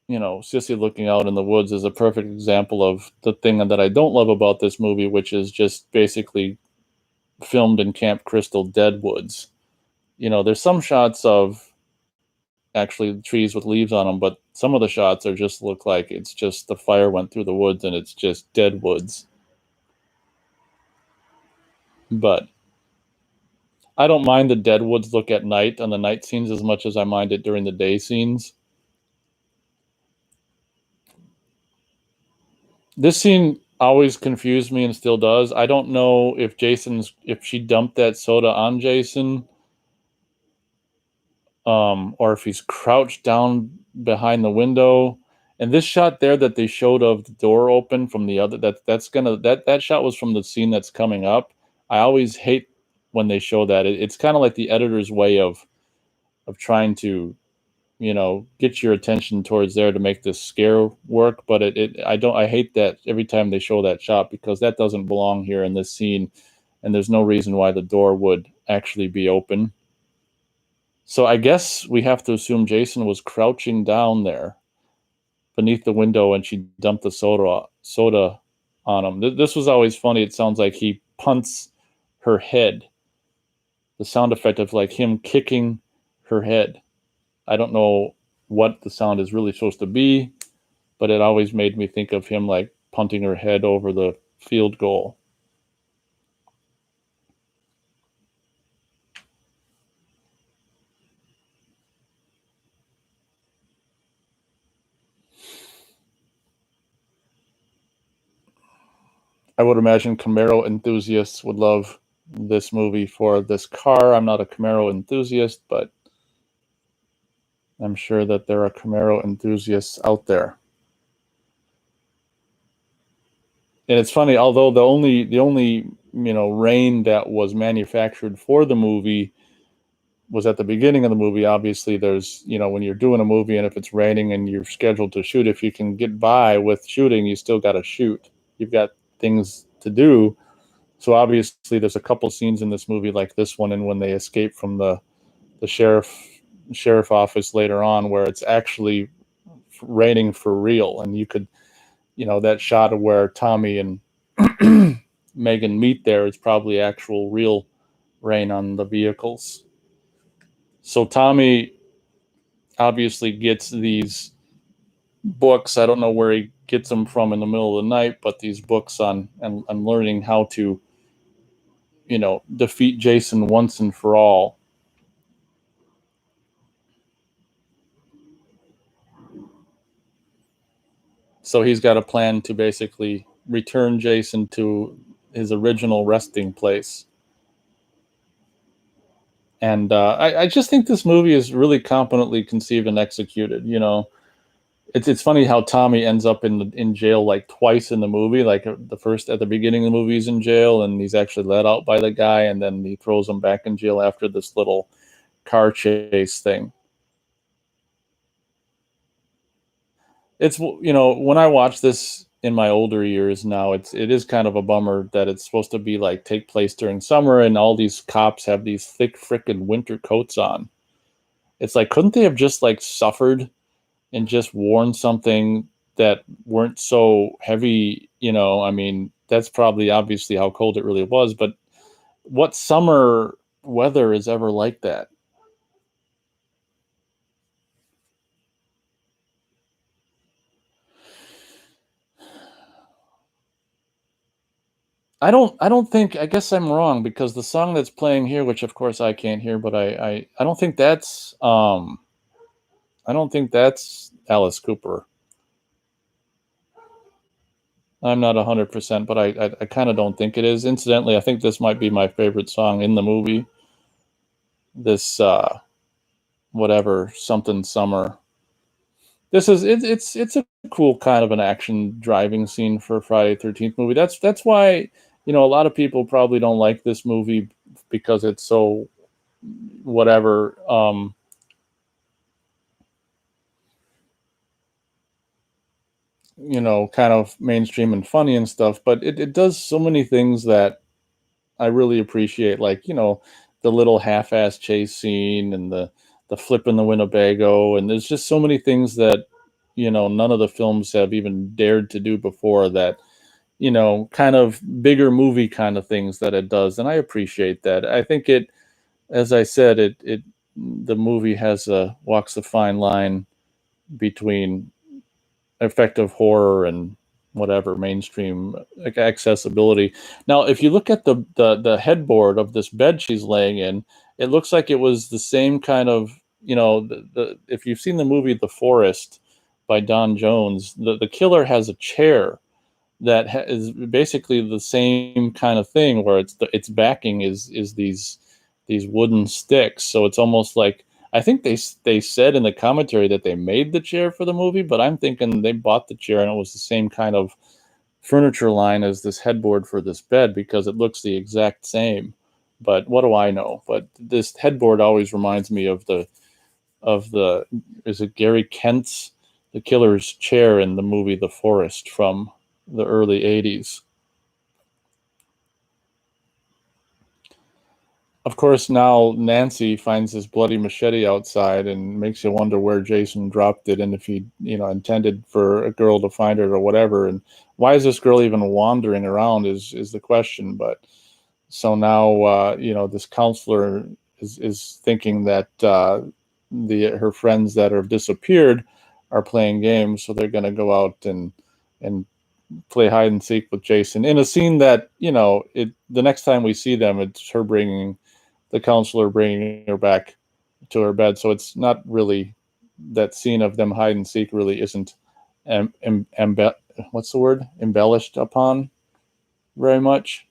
you know, Sissy looking out in the woods is a perfect example of the thing that I don't love about this movie, which is just basically filmed in Camp Crystal Deadwoods. You know, there's some shots of actually trees with leaves on them, but some of the shots are just look like it's just the fire went through the woods and it's just dead woods. But I don't mind the dead woods look at night on the night scenes as much as I mind it during the day scenes. This scene always confused me and still does. I don't know if she dumped that soda on Jason, or if he's crouched down behind the window. And this shot there that they showed of the door open from the other, that shot was from the scene that's coming up. I always hate when they show that. It's kind of like the editor's way of trying to, you know, get your attention towards there to make this scare work. But I hate that every time they show that shot, because that doesn't belong here in this scene, and there's no reason why the door would actually be open. So I guess we have to assume Jason was crouching down there beneath the window and she dumped the soda on him. This was always funny. It sounds like he punts her head. The sound effect of like him kicking her head. I don't know what the sound is really supposed to be, but it always made me think of him like punting her head over the field goal. I would imagine Camaro enthusiasts would love this movie for this car. I'm not a Camaro enthusiast, but I'm sure that there are Camaro enthusiasts out there. And it's funny, although the only you know rain that was manufactured for the movie was at the beginning of the movie. Obviously, there's, you know, when you're doing a movie and if it's raining and you're scheduled to shoot, if you can get by with shooting, you still got to shoot. You've got things to do. So obviously there's a couple scenes in this movie like this one, and when they escape from the sheriff office later on, where it's actually raining for real, and you could, that shot of where Tommy and Megan meet there is probably actual real rain on the vehicles. So Tommy obviously gets these books. I don't know where he gets them from in the middle of the night, but these books on and learning how to, defeat Jason once and for all. So he's got a plan to basically return Jason to his original resting place. And I just think this movie is really competently conceived and executed. It's funny how Tommy ends up in jail like twice in the movie. Like the first at the beginning of the movie, he's in jail, and he's actually let out by the guy, and then he throws him back in jail after this little car chase thing. It's when I watch this in my older years now, it is kind of a bummer that it's supposed to be like take place during summer, and all these cops have these thick frickin' winter coats on. It's like, couldn't they have just like suffered and just worn something that weren't so heavy? I mean, that's probably obviously how cold it really was, but what summer weather is ever like that? I don't think, I guess I'm wrong, because the song that's playing here, which of course I can't hear, but I don't think that's Alice Cooper. I'm not 100%, but I kind of don't think it is. Incidentally, I think this might be my favorite song in the movie. This whatever something summer. This is it's a cool kind of an action driving scene for a Friday 13th movie. That's why, a lot of people probably don't like this movie because it's so whatever, kind of mainstream and funny and stuff, but it does so many things that I really appreciate, like, the little half-ass chase scene, and the flip in the Winnebago, and there's just so many things that, none of the films have even dared to do before, that, kind of bigger movie kind of things that it does, and I appreciate that. I think as I said, the movie walks a fine line between effective horror and whatever mainstream accessibility. Now, if you look at the headboard of this bed she's laying in, it looks like it was the same kind of, if you've seen the movie The Forest by Don Jones, the killer has a chair that is basically the same kind of thing, where its backing is these wooden sticks. So it's almost like, I think they said in the commentary that they made the chair for the movie, but I'm thinking they bought the chair and it was the same kind of furniture line as this headboard for this bed, because it looks the exact same. But what do I know? But this headboard always reminds me of the is it Gary Kent's, the killer's chair in the movie The Forest from the early 80s. Of course, now Nancy finds this bloody machete outside and makes you wonder where Jason dropped it, and if he, intended for a girl to find it or whatever. And why is this girl even wandering around is the question. But so now, this counselor is thinking that her friends that have disappeared are playing games, so they're going to go out and play hide and seek with Jason in a scene that, the next time we see them, it's her bringing the counselor bringing her back to her bed. So it's not really, that scene of them hide and seek really isn't what's the word, embellished upon very much.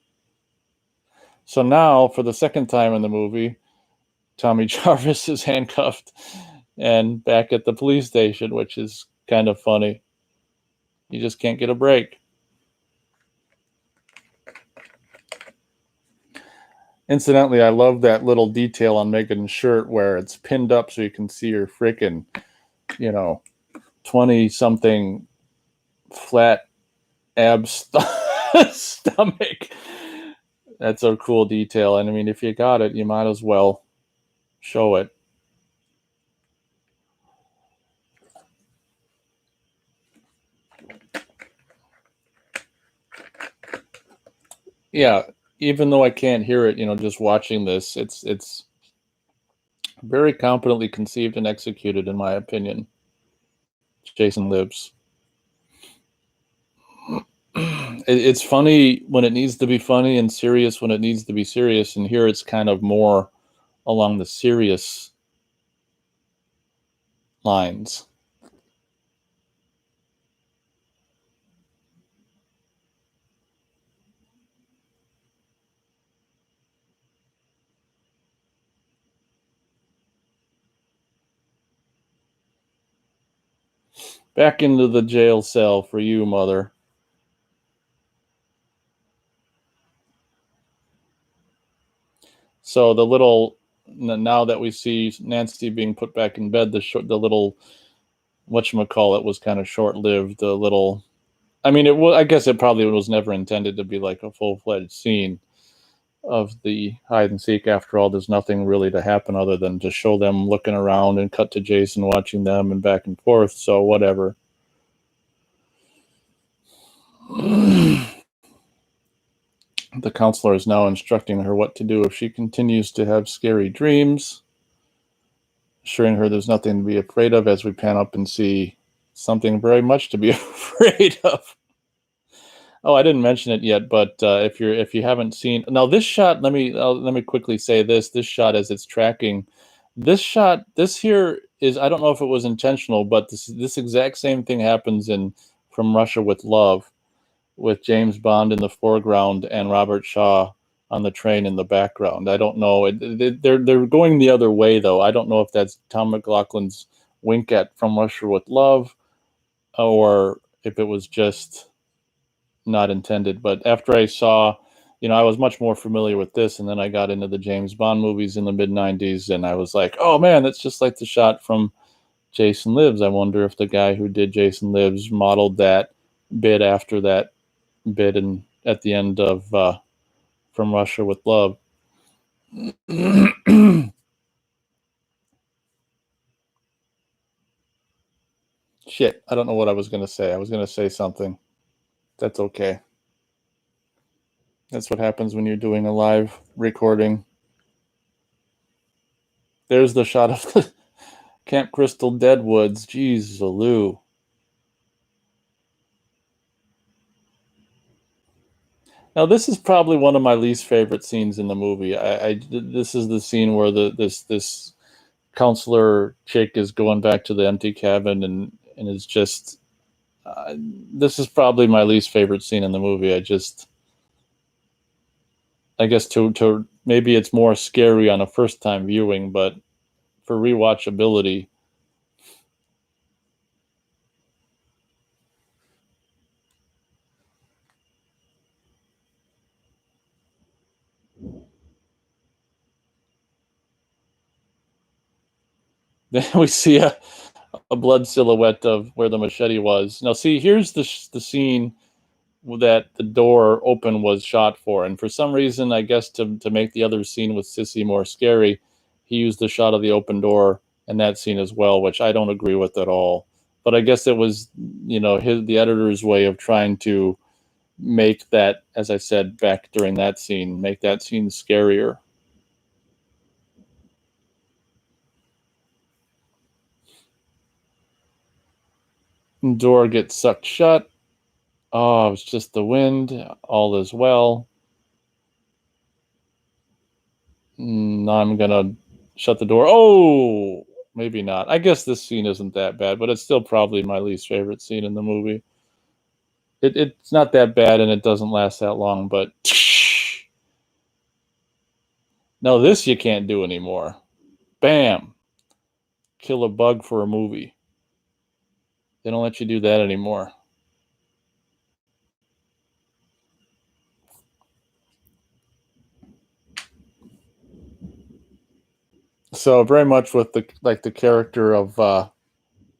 So now, for the second time in the movie, Tommy Jarvis is handcuffed and back at the police station, which is kind of funny. You just can't get a break. Incidentally, I love that little detail on Megan's shirt where it's pinned up so you can see her freaking, 20 something flat abs stomach. That's a cool detail. And I mean, if you got it, you might as well show it. Yeah, even though I can't hear it, just watching this, it's very competently conceived and executed, in my opinion. Jason Lives. It's funny when it needs to be funny and serious when it needs to be serious, and here it's kind of more along the serious lines. Back into the jail cell for you, mother. So the little, now that we see Nancy being put back in bed, the little whatchamacallit was kind of short lived. The little, I mean, I guess it probably was never intended to be like a full fledged scene of the hide and seek. After all, there's nothing really to happen other than to show them looking around and cut to Jason watching them and back and forth. So whatever. The counselor is now instructing her what to do if she continues to have scary dreams, assuring her there's nothing to be afraid of as we pan up and see something very much to be afraid of. Oh, I didn't mention it yet, but if you haven't seen now this shot, let me quickly say this shot as it's tracking. This here is, I don't know if it was intentional, but this exact same thing happens in From Russia with Love, with James Bond in the foreground and Robert Shaw on the train in the background. I don't know. They're going the other way though. I don't know if that's Tom McLaughlin's wink at From Russia with Love, or if it was just not intended. But after I saw, I was much more familiar with this, and then I got into the James Bond movies in the mid '90s, and I was like, oh man, that's just like the shot from Jason Lives. I wonder if the guy who did Jason Lives modeled that bit after that bit and at the end of From Russia with Love. Shit, I don't know what I was going to say. I was going to say something. That's okay. That's what happens when you're doing a live recording. There's the shot of the Camp Crystal Deadwoods. Jeez, Lou. Now, this is probably one of my least favorite scenes in the movie. This is the scene where this counselor chick is going back to the empty cabin and is just. This is probably my least favorite scene in the movie. I guess to maybe it's more scary on a first time viewing, but for rewatchability. Then we see a blood silhouette of where the machete was. Now, see, here's the scene that the door open was shot for, and for some reason, I guess to make the other scene with Sissy more scary, he used the shot of the open door in that scene as well, which I don't agree with at all. But I guess it was, the editor's way of trying to make that, as I said back during that scene, make that scene scarier. Door gets sucked shut. Oh, it's just the wind. All is well. Now I'm gonna shut the door. Oh, maybe not. I guess this scene isn't that bad, but it's still probably my least favorite scene in the movie. It's not that bad, and it doesn't last that long. But no, this you can't do anymore. Bam, kill a bug for a movie. They don't let you do that anymore. So very much with the character of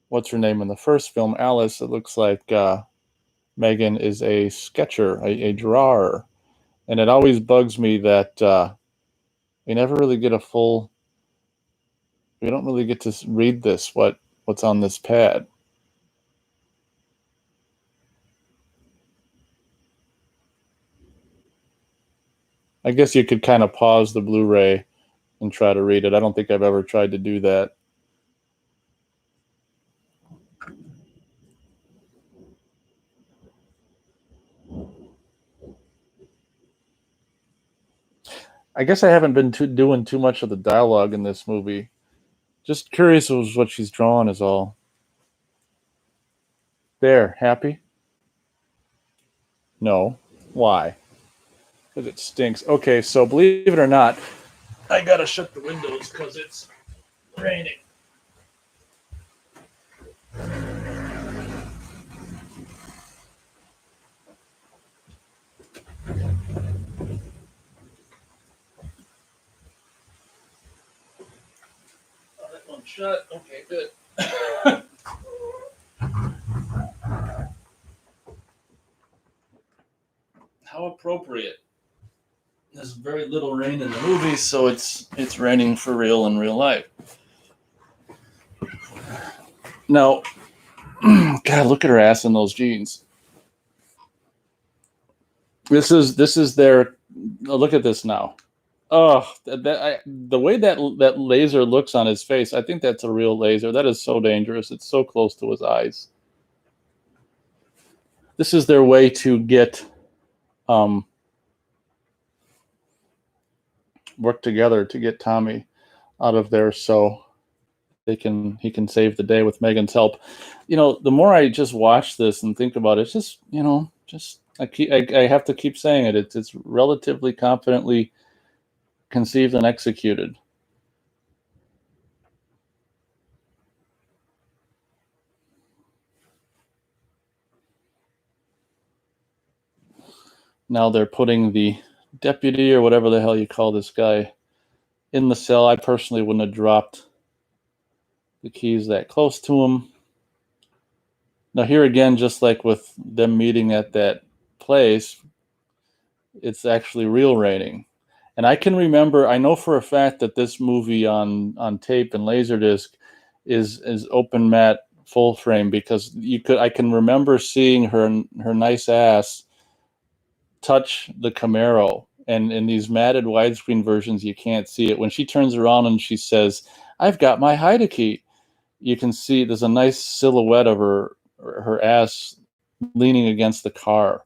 what's her name in the first film, Alice. It looks like Megan is a sketcher, a drawer, and it always bugs me that we never really get a full. We don't really get to read this. What's on this pad? I guess you could kind of pause the Blu-ray and try to read it. I don't think I've ever tried to do that. I guess I haven't been doing too much of the dialogue in this movie. Just curious as what she's drawing is all. There, happy? No. Why? Because it stinks. Okay, so believe it or not, I gotta shut the windows because it's raining. Oh, that one's shut. Okay, good. How appropriate. There's very little rain in the movie, so it's raining for real in real life. Now, God, look at her ass in those jeans. This is their. Oh, look at this now. Oh, the way that laser looks on his face, I think that's a real laser. That is so dangerous. It's so close to his eyes. This is their way to get work together to get Tommy out of there, so he can save the day with Megan's help. You know, the more I just watch this and think about it, it's just I have to keep saying it. It's relatively confidently conceived and executed. Now they're putting the deputy or whatever the hell you call this guy in the cell. I personally wouldn't have dropped the keys that close to him. Now here again, just like with them meeting at that place, it's actually real raining. And I can remember, I know for a fact that this movie on tape and Laserdisc is open matte full frame because I can remember seeing her nice ass touch the Camaro, and in these matted widescreen versions you can't see it. When she turns around and she says, "I've got my Heideke," you can see there's a nice silhouette of her ass leaning against the car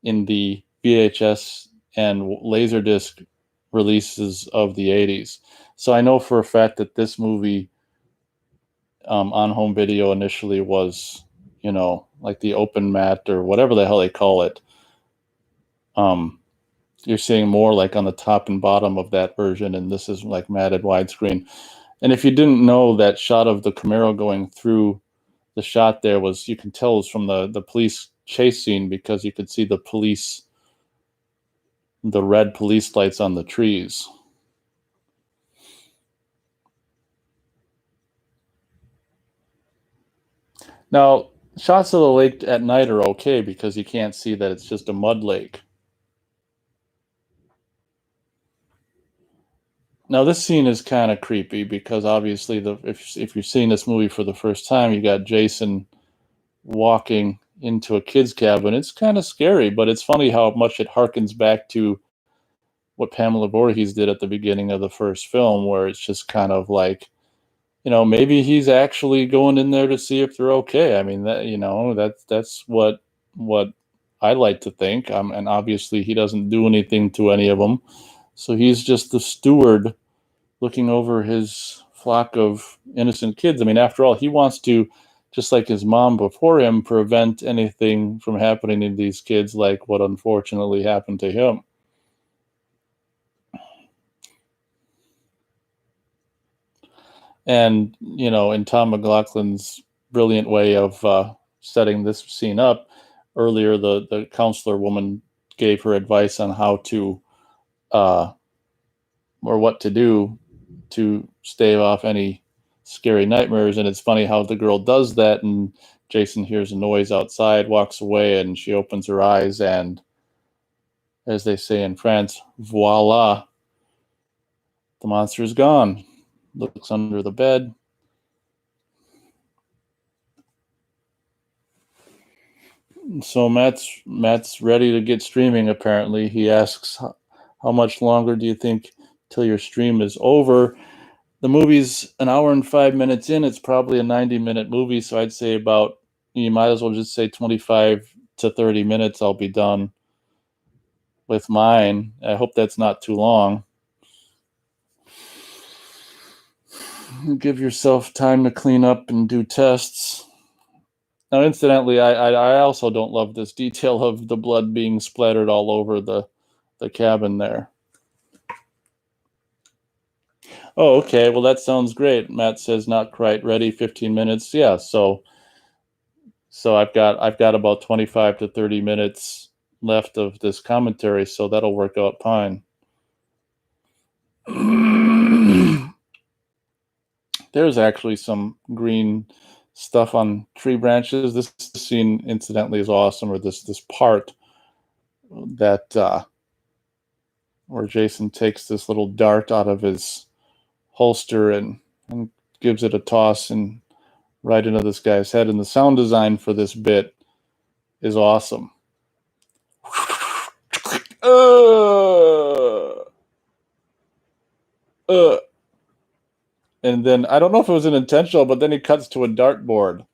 in the VHS and Laserdisc releases of the 80s. So I know for a fact that this movie on home video initially was, like the open mat or whatever the hell they call it. You're seeing more like on the top and bottom of that version, and this is like matted widescreen. And if you didn't know, that shot of the Camaro going through the shot there was, you can tell, was from the police chase scene because you could see the red police lights on the trees. Now, shots of the lake at night are okay because you can't see that it's just a mud lake. Now, this scene is kind of creepy because obviously, if you're seeing this movie for the first time, you got Jason walking into a kid's cabin. It's kind of scary, but it's funny how much it harkens back to what Pamela Voorhees did at the beginning of the first film, where it's just kind of like, maybe he's actually going in there to see if they're okay. I mean, that's what I like to think. And obviously, he doesn't do anything to any of them, so he's just the steward looking over his flock of innocent kids. I mean, after all, he wants to, just like his mom before him, prevent anything from happening to these kids like what unfortunately happened to him. And, in Tom McLaughlin's brilliant way of setting this scene up, earlier the counselor woman gave her advice on how to, or what to do to stave off any scary nightmares. And it's funny how the girl does that and Jason hears a noise outside, walks away, and she opens her eyes, and as they say in France, voila, the monster is gone. Looks under the bed. So Matt's ready to get streaming. Apparently, he asks, "How much longer do you think till your stream is over?" The movie's an hour and 5 minutes in. It's probably a 90-minute movie, so I'd say about, you might as well just say 25 to 30 minutes. I'll be done with mine. I hope that's not too long. Give yourself time to clean up and do tests. Now, incidentally, I also don't love this detail of the blood being splattered all over the cabin there. Oh, okay. Well, that sounds great. Matt says not quite ready. 15 minutes. Yeah. So I've got about 25 to 30 minutes left of this commentary, so that'll work out fine. There's actually some green stuff on tree branches. This scene, incidentally, is awesome. Or this part that where Jason takes this little dart out of his holster and gives it a toss and right into this guy's head. And the sound design for this bit is awesome. And then I don't know if it was an intentional, but then he cuts to a dartboard.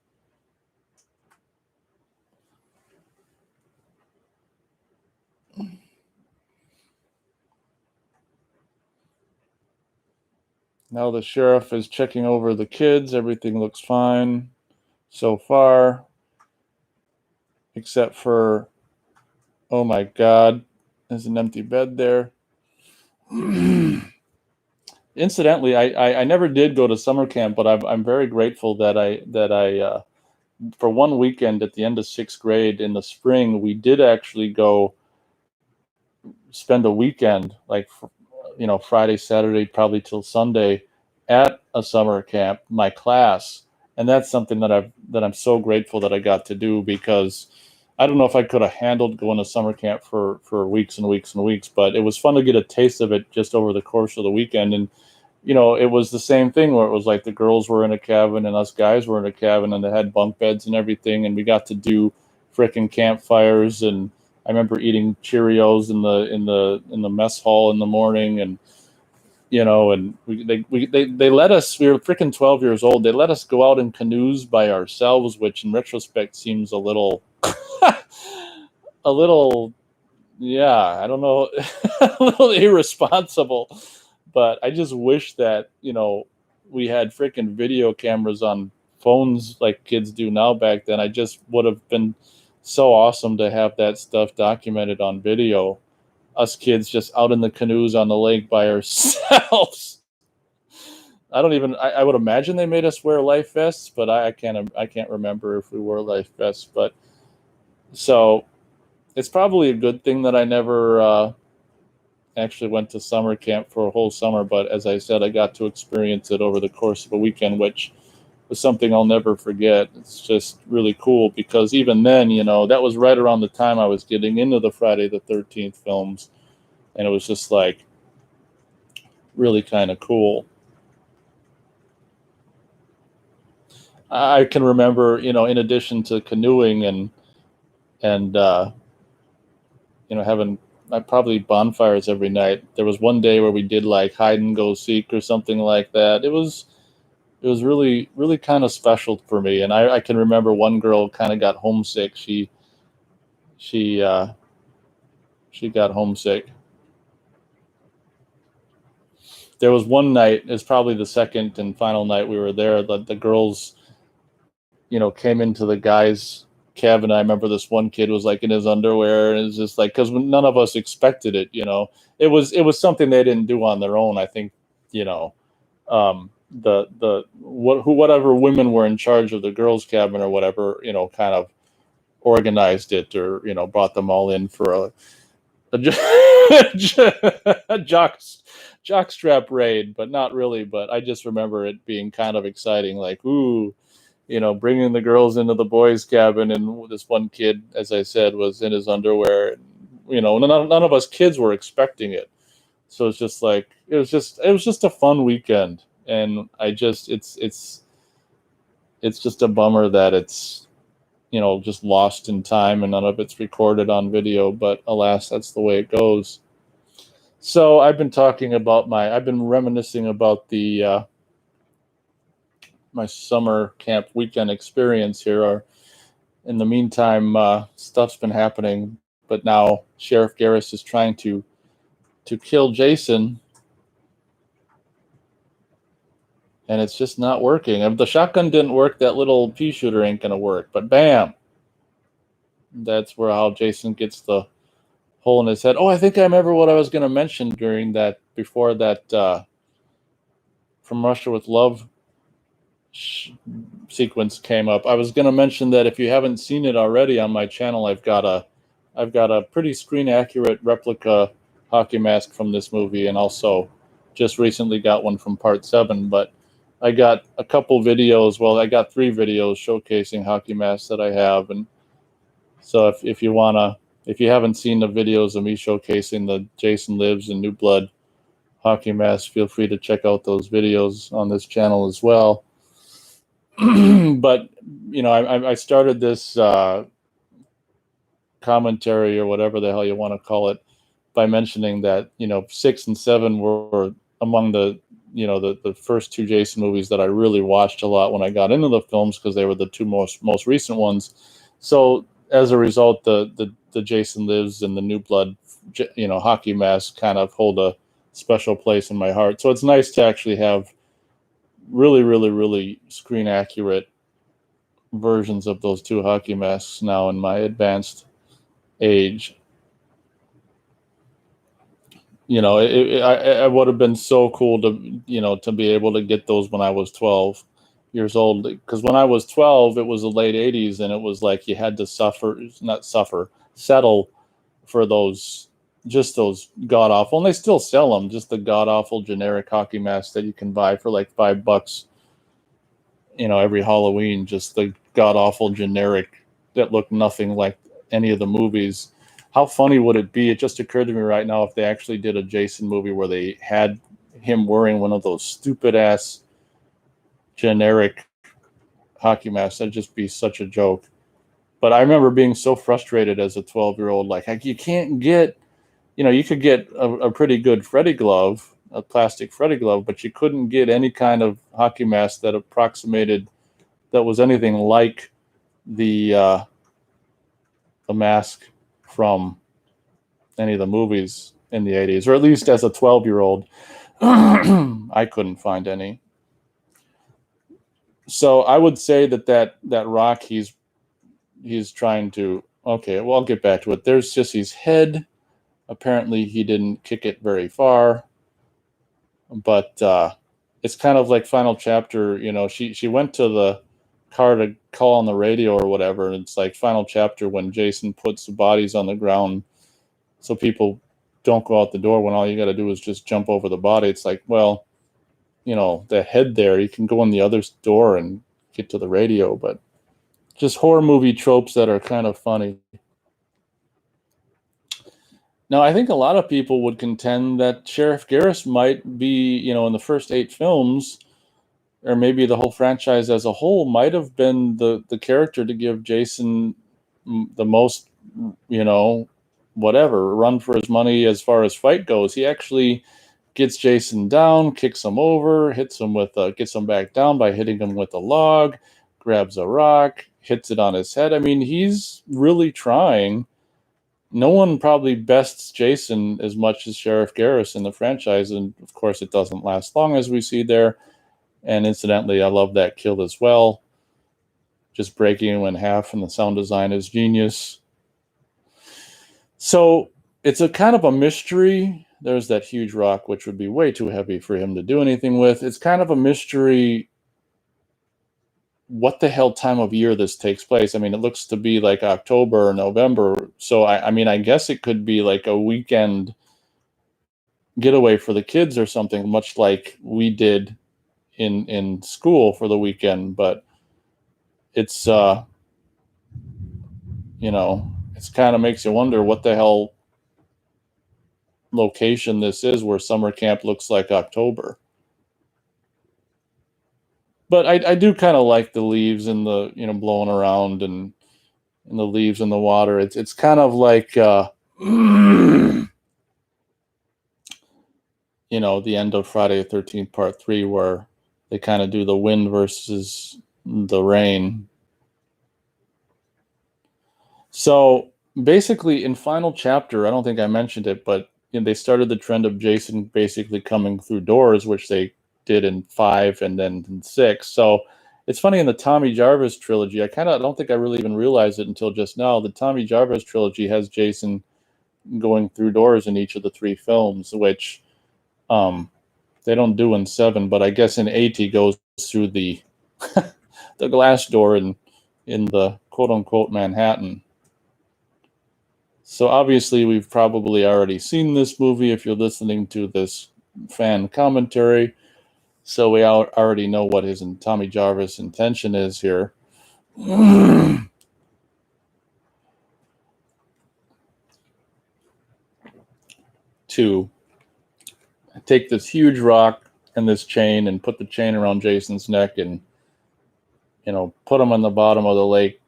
Now the sheriff is checking over the kids. Everything looks fine so far, except for, oh my God, there's an empty bed there. Incidentally, I never did go to summer camp, but I'm very grateful that I for one weekend at the end of 6th grade in the spring, we did actually go spend a weekend, like, Friday, Saturday, probably till Sunday at a summer camp, my class. And that's something that I'm so grateful that I got to do, because I don't know if I could have handled going to summer camp for weeks and weeks and weeks, but it was fun to get a taste of it just over the course of the weekend. And, it was the same thing where it was like the girls were in a cabin and us guys were in a cabin, and they had bunk beds and everything. And we got to do frickin' campfires. And I remember eating Cheerios in the mess hall in the morning. And, and they let us, we were freaking 12 years old. They let us go out in canoes by ourselves, which in retrospect seems a little, yeah, I don't know, a little irresponsible. But I just wish that, we had freaking video cameras on phones like kids do now back then. I just would have been so awesome to have that stuff documented on video. Us kids just out in the canoes on the lake by ourselves. I would imagine they made us wear life vests, but I can't remember if we wore life vests. But so it's probably a good thing that I never actually went to summer camp for a whole summer. But as I said, I got to experience it over the course of a weekend, which was something I'll never forget. It's just really cool, because even then, that was right around the time I was getting into the Friday the 13th films. And it was just like really kind of cool. I can remember, in addition to canoeing and having probably bonfires every night, there was one day where we did like hide and go seek or something like that. It was really, really kind of special for me. And I can remember one girl kind of got homesick. She got homesick. There was one night, it's probably the second and final night we were there, that the girls, came into the guys' cabin. I remember this one kid was like in his underwear, and it's just like, because none of us expected it. It was something they didn't do on their own. I think, whatever women were in charge of the girls' cabin or whatever, kind of organized it, or brought them all in for a jockstrap raid, but not really. But I just remember it being kind of exciting, like, ooh, bringing the girls into the boys' cabin, and this one kid, as I said, was in his underwear. None of us kids were expecting it, so it's just like it was just a fun weekend, and it's just a bummer that it's just lost in time and none of it's recorded on video. But alas, that's the way it goes. So I've been reminiscing about the my summer camp weekend experience here. In the meantime, stuff's been happening, but now Sheriff Garris is trying to kill Jason, and it's just not working. If the shotgun didn't work, that little pea shooter ain't gonna work. But bam, that's where how Jason gets the hole in his head. Oh, I think I remember what I was gonna mention before that From Russia with Love sequence came up. I was going to mention that if you haven't seen it already on my channel, I've got a pretty screen accurate replica hockey mask from this movie, and also just recently got one from Part 7. But I got a couple videos. Well, I got 3 videos showcasing hockey masks that I have, and so if you haven't seen the videos of me showcasing the Jason Lives and New Blood hockey mask, feel free to check out those videos on this channel as well. But I started this commentary, or whatever the hell you want to call it, by mentioning that 6 and 7 were among the first 2 Jason movies that I really watched a lot when I got into the films, because they were the 2 most recent ones. So as a result, the Jason Lives and the New Blood hockey mask kind of hold a special place in my heart. So it's nice to actually have really, really, really screen accurate versions of those 2 hockey masks now in my advanced age. I would have been so cool to be able to get those when I was 12 years old, because when I was 12, it was the late 80s, and it was like you had to settle for those god awful, and they still sell them, just the god awful generic hockey masks that you can buy for like $5, every Halloween, just the god awful generic that look nothing like any of the movies. How funny would it be? It just occurred to me right now, if they actually did a Jason movie where they had him wearing one of those stupid ass generic hockey masks. That'd just be such a joke. But I remember being so frustrated as a 12-year-old, like you can't get, you could get a pretty good Freddy glove, a plastic Freddy glove, but you couldn't get any kind of hockey mask that was anything like the mask from any of the movies in the 80s, or at least as a 12-year-old, I couldn't find any. So I would say that rock he's trying to, okay, well, I'll get back to it. There's Sissy's head. Apparently he didn't kick it very far, but it's kind of like final chapter. She went to the car to call on the radio or whatever, and it's like final chapter when Jason puts the bodies on the ground so people don't go out the door, when all you got to do is just jump over the body. It's like, well, the head there, you can go in the other door and get to the radio. But just horror movie tropes that are kind of funny. Now, I think a lot of people would contend that Sheriff Garris might be, in the first 8 films, or maybe the whole franchise as a whole, might have been the character to give Jason the most, whatever, run for his money as far as fight goes. He actually gets Jason down, kicks him over, gets him back down by hitting him with a log, grabs a rock, hits it on his head. I mean, he's really trying. No one probably bests Jason as much as Sheriff Garris in the franchise, and of course it doesn't last long, as we see there. And incidentally, I love that kill as well. Just breaking him in half, and the sound design is genius. So it's a kind of a mystery. There's that huge rock, which would be way too heavy for him to do anything with. It's kind of a mystery what the hell time of year this takes place. I mean, it looks to be like October or November. So, I guess it could be like a weekend getaway for the kids or something, much like we did in school for the weekend. But it's it's kind of makes you wonder what the hell location this is, where summer camp looks like October. But I do kind of like the leaves and the blowing around, and the leaves in the water. It's kind of like the end of Friday the 13th Part 3, where they kind of do the wind versus the rain. So basically, in final chapter, I don't think I mentioned it, but they started the trend of Jason basically coming through doors, which they did in 5 and then in 6. So it's funny, in the Tommy Jarvis trilogy, I don't think I really even realized it until just now. The Tommy Jarvis trilogy has Jason going through doors in each of the 3 films, which they don't do in 7, but I guess in 8 he goes through the the glass door in the quote unquote Manhattan. So obviously we've probably already seen this movie if you're listening to this fan commentary. So we already know what his and Tommy Jarvis' intention is here. To take this huge rock and this chain and put the chain around Jason's neck and put him on the bottom of the lake,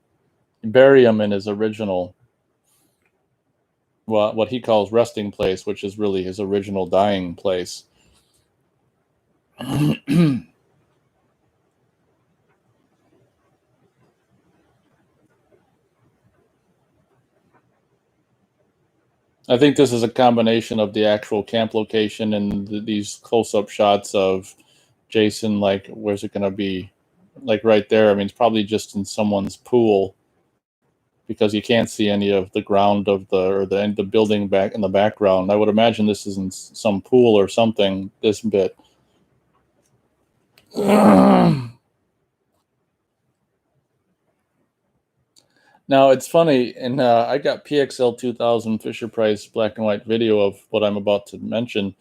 bury him in his original, what he calls resting place, which is really his original dying place. I think this is a combination of the actual camp location and these close-up shots of Jason. Like, where's it going to be? Like right there. I mean, it's probably just in someone's pool, because you can't see any of the ground of the building back in the background. I would imagine this is in some pool or something. This bit. Now it's funny, and I got PXL 2000 Fisher Price black and white video of what I'm about to mention.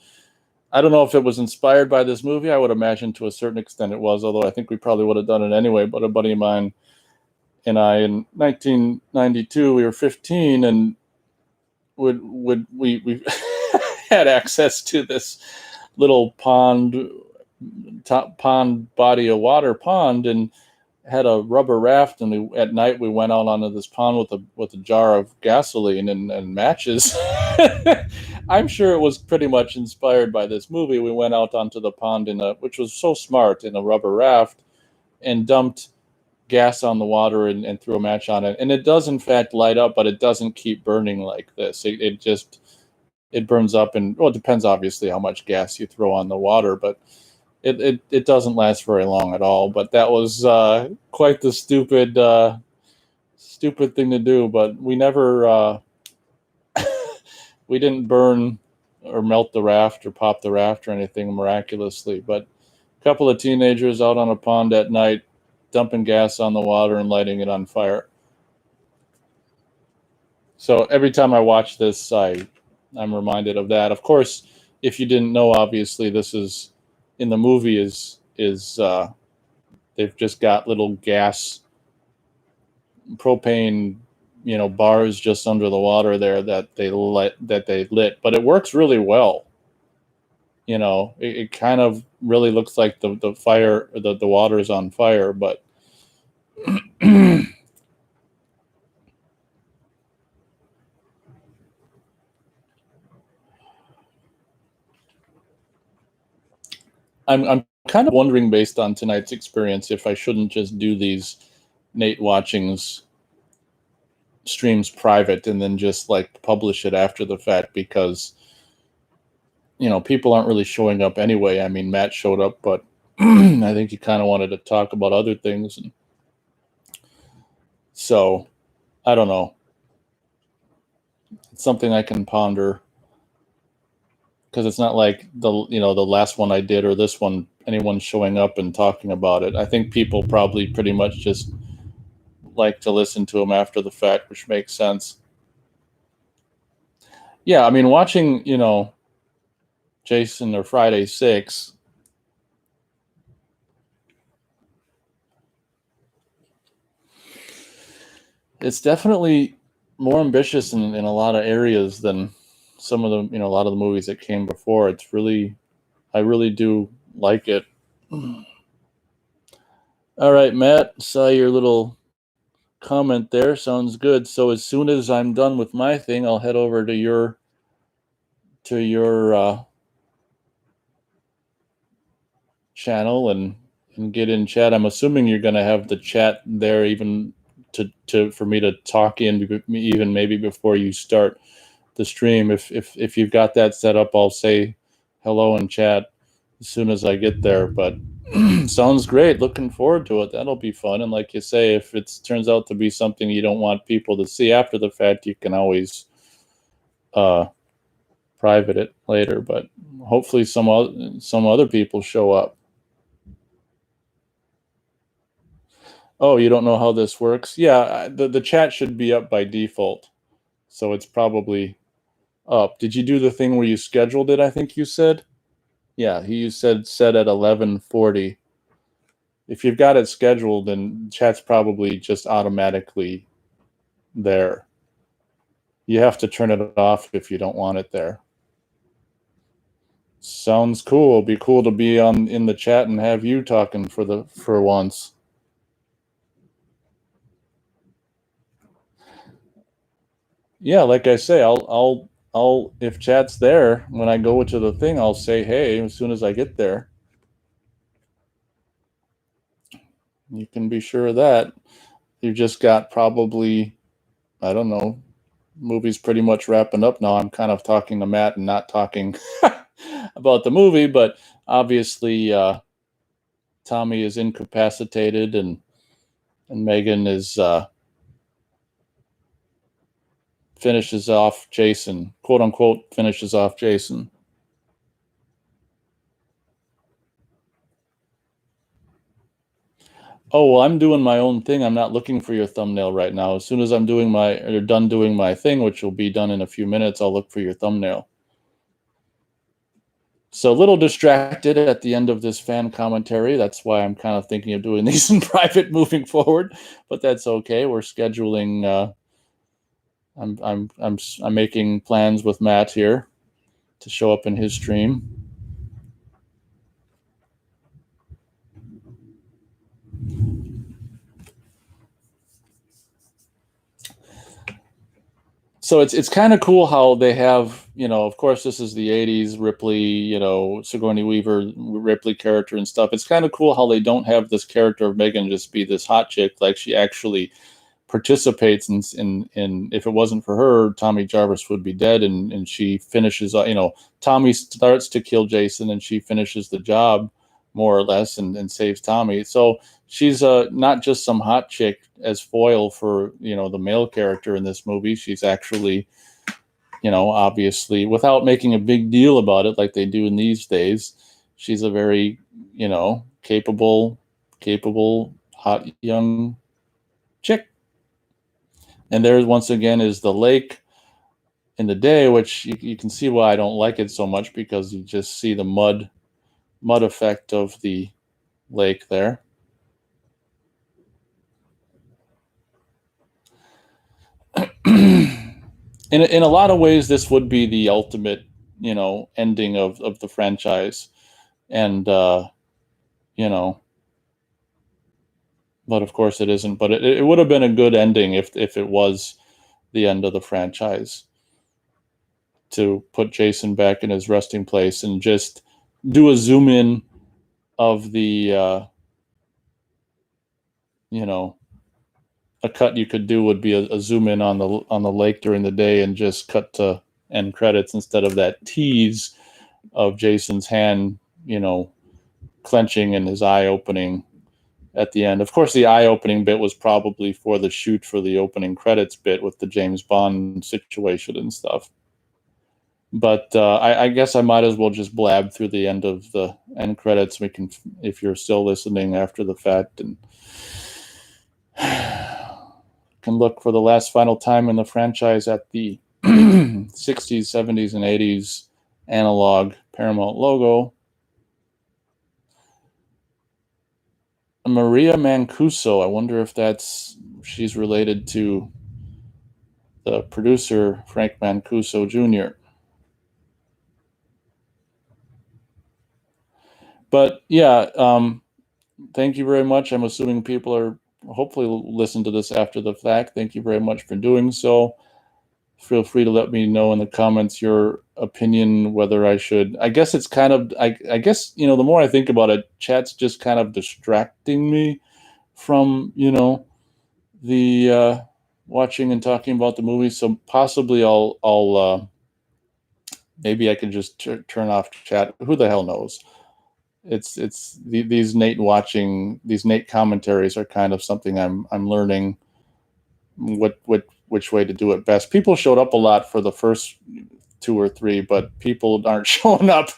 I don't know if it was inspired by this movie. I would imagine to a certain extent it was, although I think we probably would have done it anyway. But a buddy of mine and I, in 1992, we were 15, and we had access to this little pond body of water pond, and had a rubber raft, and at night we went out onto this pond with a jar of gasoline and matches. I'm sure it was pretty much inspired by this movie. We went out onto the pond which was so smart, in a rubber raft, and dumped gas on the water and threw a match on it. And it does in fact light up, but it doesn't keep burning like this. It burns up, and it depends obviously how much gas you throw on the water, but it doesn't last very long at all. But that was quite the stupid thing to do. But we never we didn't burn or melt the raft or pop the raft or anything miraculously. But a couple of teenagers out on a pond at night, dumping gas on the water and lighting it on fire. So every time I watch this, I'm reminded of that. Of course, if you didn't know, obviously this is in the movie is they've just got little gas propane bars just under the water there that they lit, but it works really well. It kind of really looks like the fire, the water is on fire, but I'm kind of wondering, based on tonight's experience, if I shouldn't just do these Nate Watchings streams private and then just like publish it after the fact, because people aren't really showing up anyway. I mean, Matt showed up, but I think he kind of wanted to talk about other things, and so I don't know. It's something I can ponder, because it's not like the last one I did or this one anyone's showing up and talking about it. I think people probably pretty much just like to listen to them after the fact, which makes sense. Yeah, I mean, watching Jason or Friday 6, it's definitely more ambitious in a lot of areas than some of the, a lot of the movies that came before. It's really, I really do like it. All right, Matt, saw your little comment there. Sounds good. So as soon as I'm done with my thing, I'll head over to your channel and get in chat. I'm assuming you're going to have the chat there even to for me to talk in even maybe before you start the stream. If you've got that set up, I'll say hello in chat as soon as I get there. But sounds great. Looking forward to it. That'll be fun. And like you say, if it turns out to be something you don't want people to see after the fact, you can always private it later. But hopefully some other people show up. Oh, you don't know how this works? Yeah, the chat should be up by default, so it's probably up. Did you do the thing where you scheduled it? I think you said. Yeah, you said set at 11:40. If you've got it scheduled, then chat's probably just automatically there. You have to turn it off if you don't want it there. Sounds cool. It'll be cool to be in the chat and have you talking for once. Yeah, like I say, I'll if chat's there when I go to the thing, I'll say hey as soon as I get there. You can be sure of that. You've just got probably, I don't know, movie's pretty much wrapping up now. I'm kind of talking to Matt and not talking about the movie, but obviously Tommy is incapacitated and Megan is finishes off Jason, quote unquote, finishes off Jason. Oh, well, I'm doing my own thing. I'm not looking for your thumbnail right now. As soon as I'm done doing my thing, which will be done in a few minutes, I'll look for your thumbnail. So a little distracted at the end of this fan commentary. That's why I'm kind of thinking of doing these in private moving forward, but that's okay. We're scheduling. I'm making plans with Matt here to show up in his stream. So it's kind of cool how they have, of course this is the 80s, Ripley, Sigourney Weaver, Ripley character and stuff. It's kind of cool how they don't have this character of Megan just be this hot chick. Like she actually participates in if it wasn't for her, Tommy Jarvis would be dead, and she finishes, Tommy starts to kill Jason and she finishes the job more or less and saves Tommy. So she's not just some hot chick as foil for the male character in this movie. She's actually, obviously, without making a big deal about it like they do in these days, she's a very capable hot young chick. And there once again is the lake in the day, which you can see why I don't like it so much, because you just see the mud effect of the lake there. In a lot of ways, this would be the ultimate, ending of the franchise, and but of course it isn't. But it would have been a good ending if it was the end of the franchise, to put Jason back in his resting place and just do a zoom in of the a cut you could do would be a zoom in on the lake during the day and just cut to end credits instead of that tease of Jason's hand, clenching and his eye opening at the end. Of course, the eye opening bit was probably for the shoot for the opening credits bit with the James Bond situation and stuff. But I guess I might as well just blab through the end of the end credits. We can, if you're still listening after the fact, and can look for the last final time in the franchise at the 60s, 70s, and 80s analog Paramount logo. Maria Mancuso. I wonder if she's related to the producer Frank Mancuso Jr. But yeah, thank you very much. I'm assuming people are hopefully listen to this after the fact. Thank you very much for doing so. Feel free to let me know in the comments your opinion whether I should. I guess it's kind of. I guess the more I think about it, chat's just kind of distracting me from the watching and talking about the movie. So possibly I'll maybe I can just turn off chat. Who the hell knows? These Nate commentaries are kind of something I'm learning which way to do it best. People showed up a lot for the first two or three, but people aren't showing up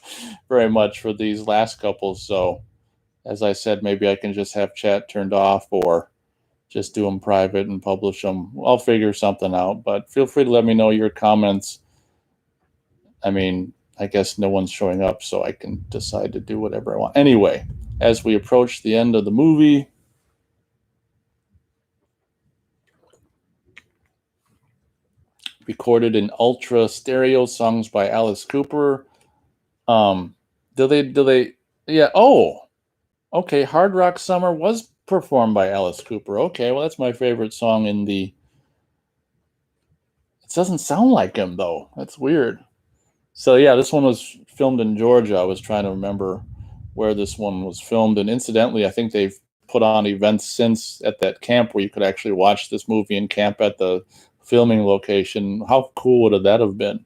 very much for these last couple. So as I said, maybe I can just have chat turned off or just do them private and publish them. I'll figure something out, but feel free to let me know your comments. I mean, I guess no one's showing up, so I can decide to do whatever I want. Anyway, as we approach the end of the movie, recorded in ultra stereo, songs by Alice Cooper. Do they? Yeah. Oh, okay. Hard Rock Summer was performed by Alice Cooper. Okay, well, that's my favorite song in the. It doesn't sound like him though. That's weird. So yeah, this one was filmed in Georgia. I was trying to remember where this one was filmed, and incidentally, I think they've put on events since at that camp where you could actually watch this movie and camp at the filming location. How cool would that have been?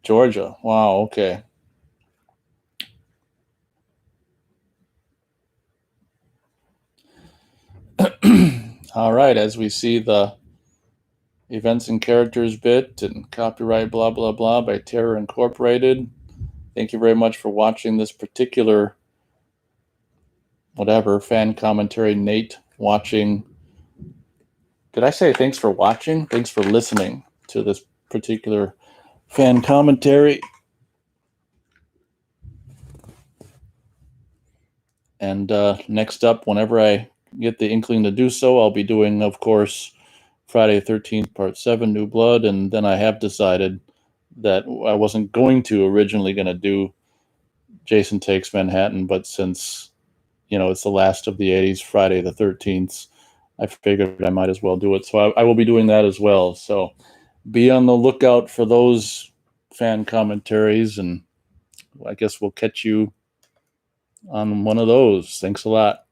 Georgia. Wow. Okay. All right. As we see the events and characters bit and copyright blah blah blah by Terror Incorporated. Thank you very much for watching this particular whatever fan commentary. Nate watching. Did I say thanks for watching? Thanks for listening to this particular fan commentary. And next up, whenever I get the inkling to do so, I'll be doing, of course, Friday the 13th, Part 7, New Blood. And then I have decided that I wasn't originally going to do Jason Takes Manhattan, but since, it's the last of the 80s, Friday the 13th, I figured I might as well do it. So I will be doing that as well. So be on the lookout for those fan commentaries, and I guess we'll catch you on one of those. Thanks a lot.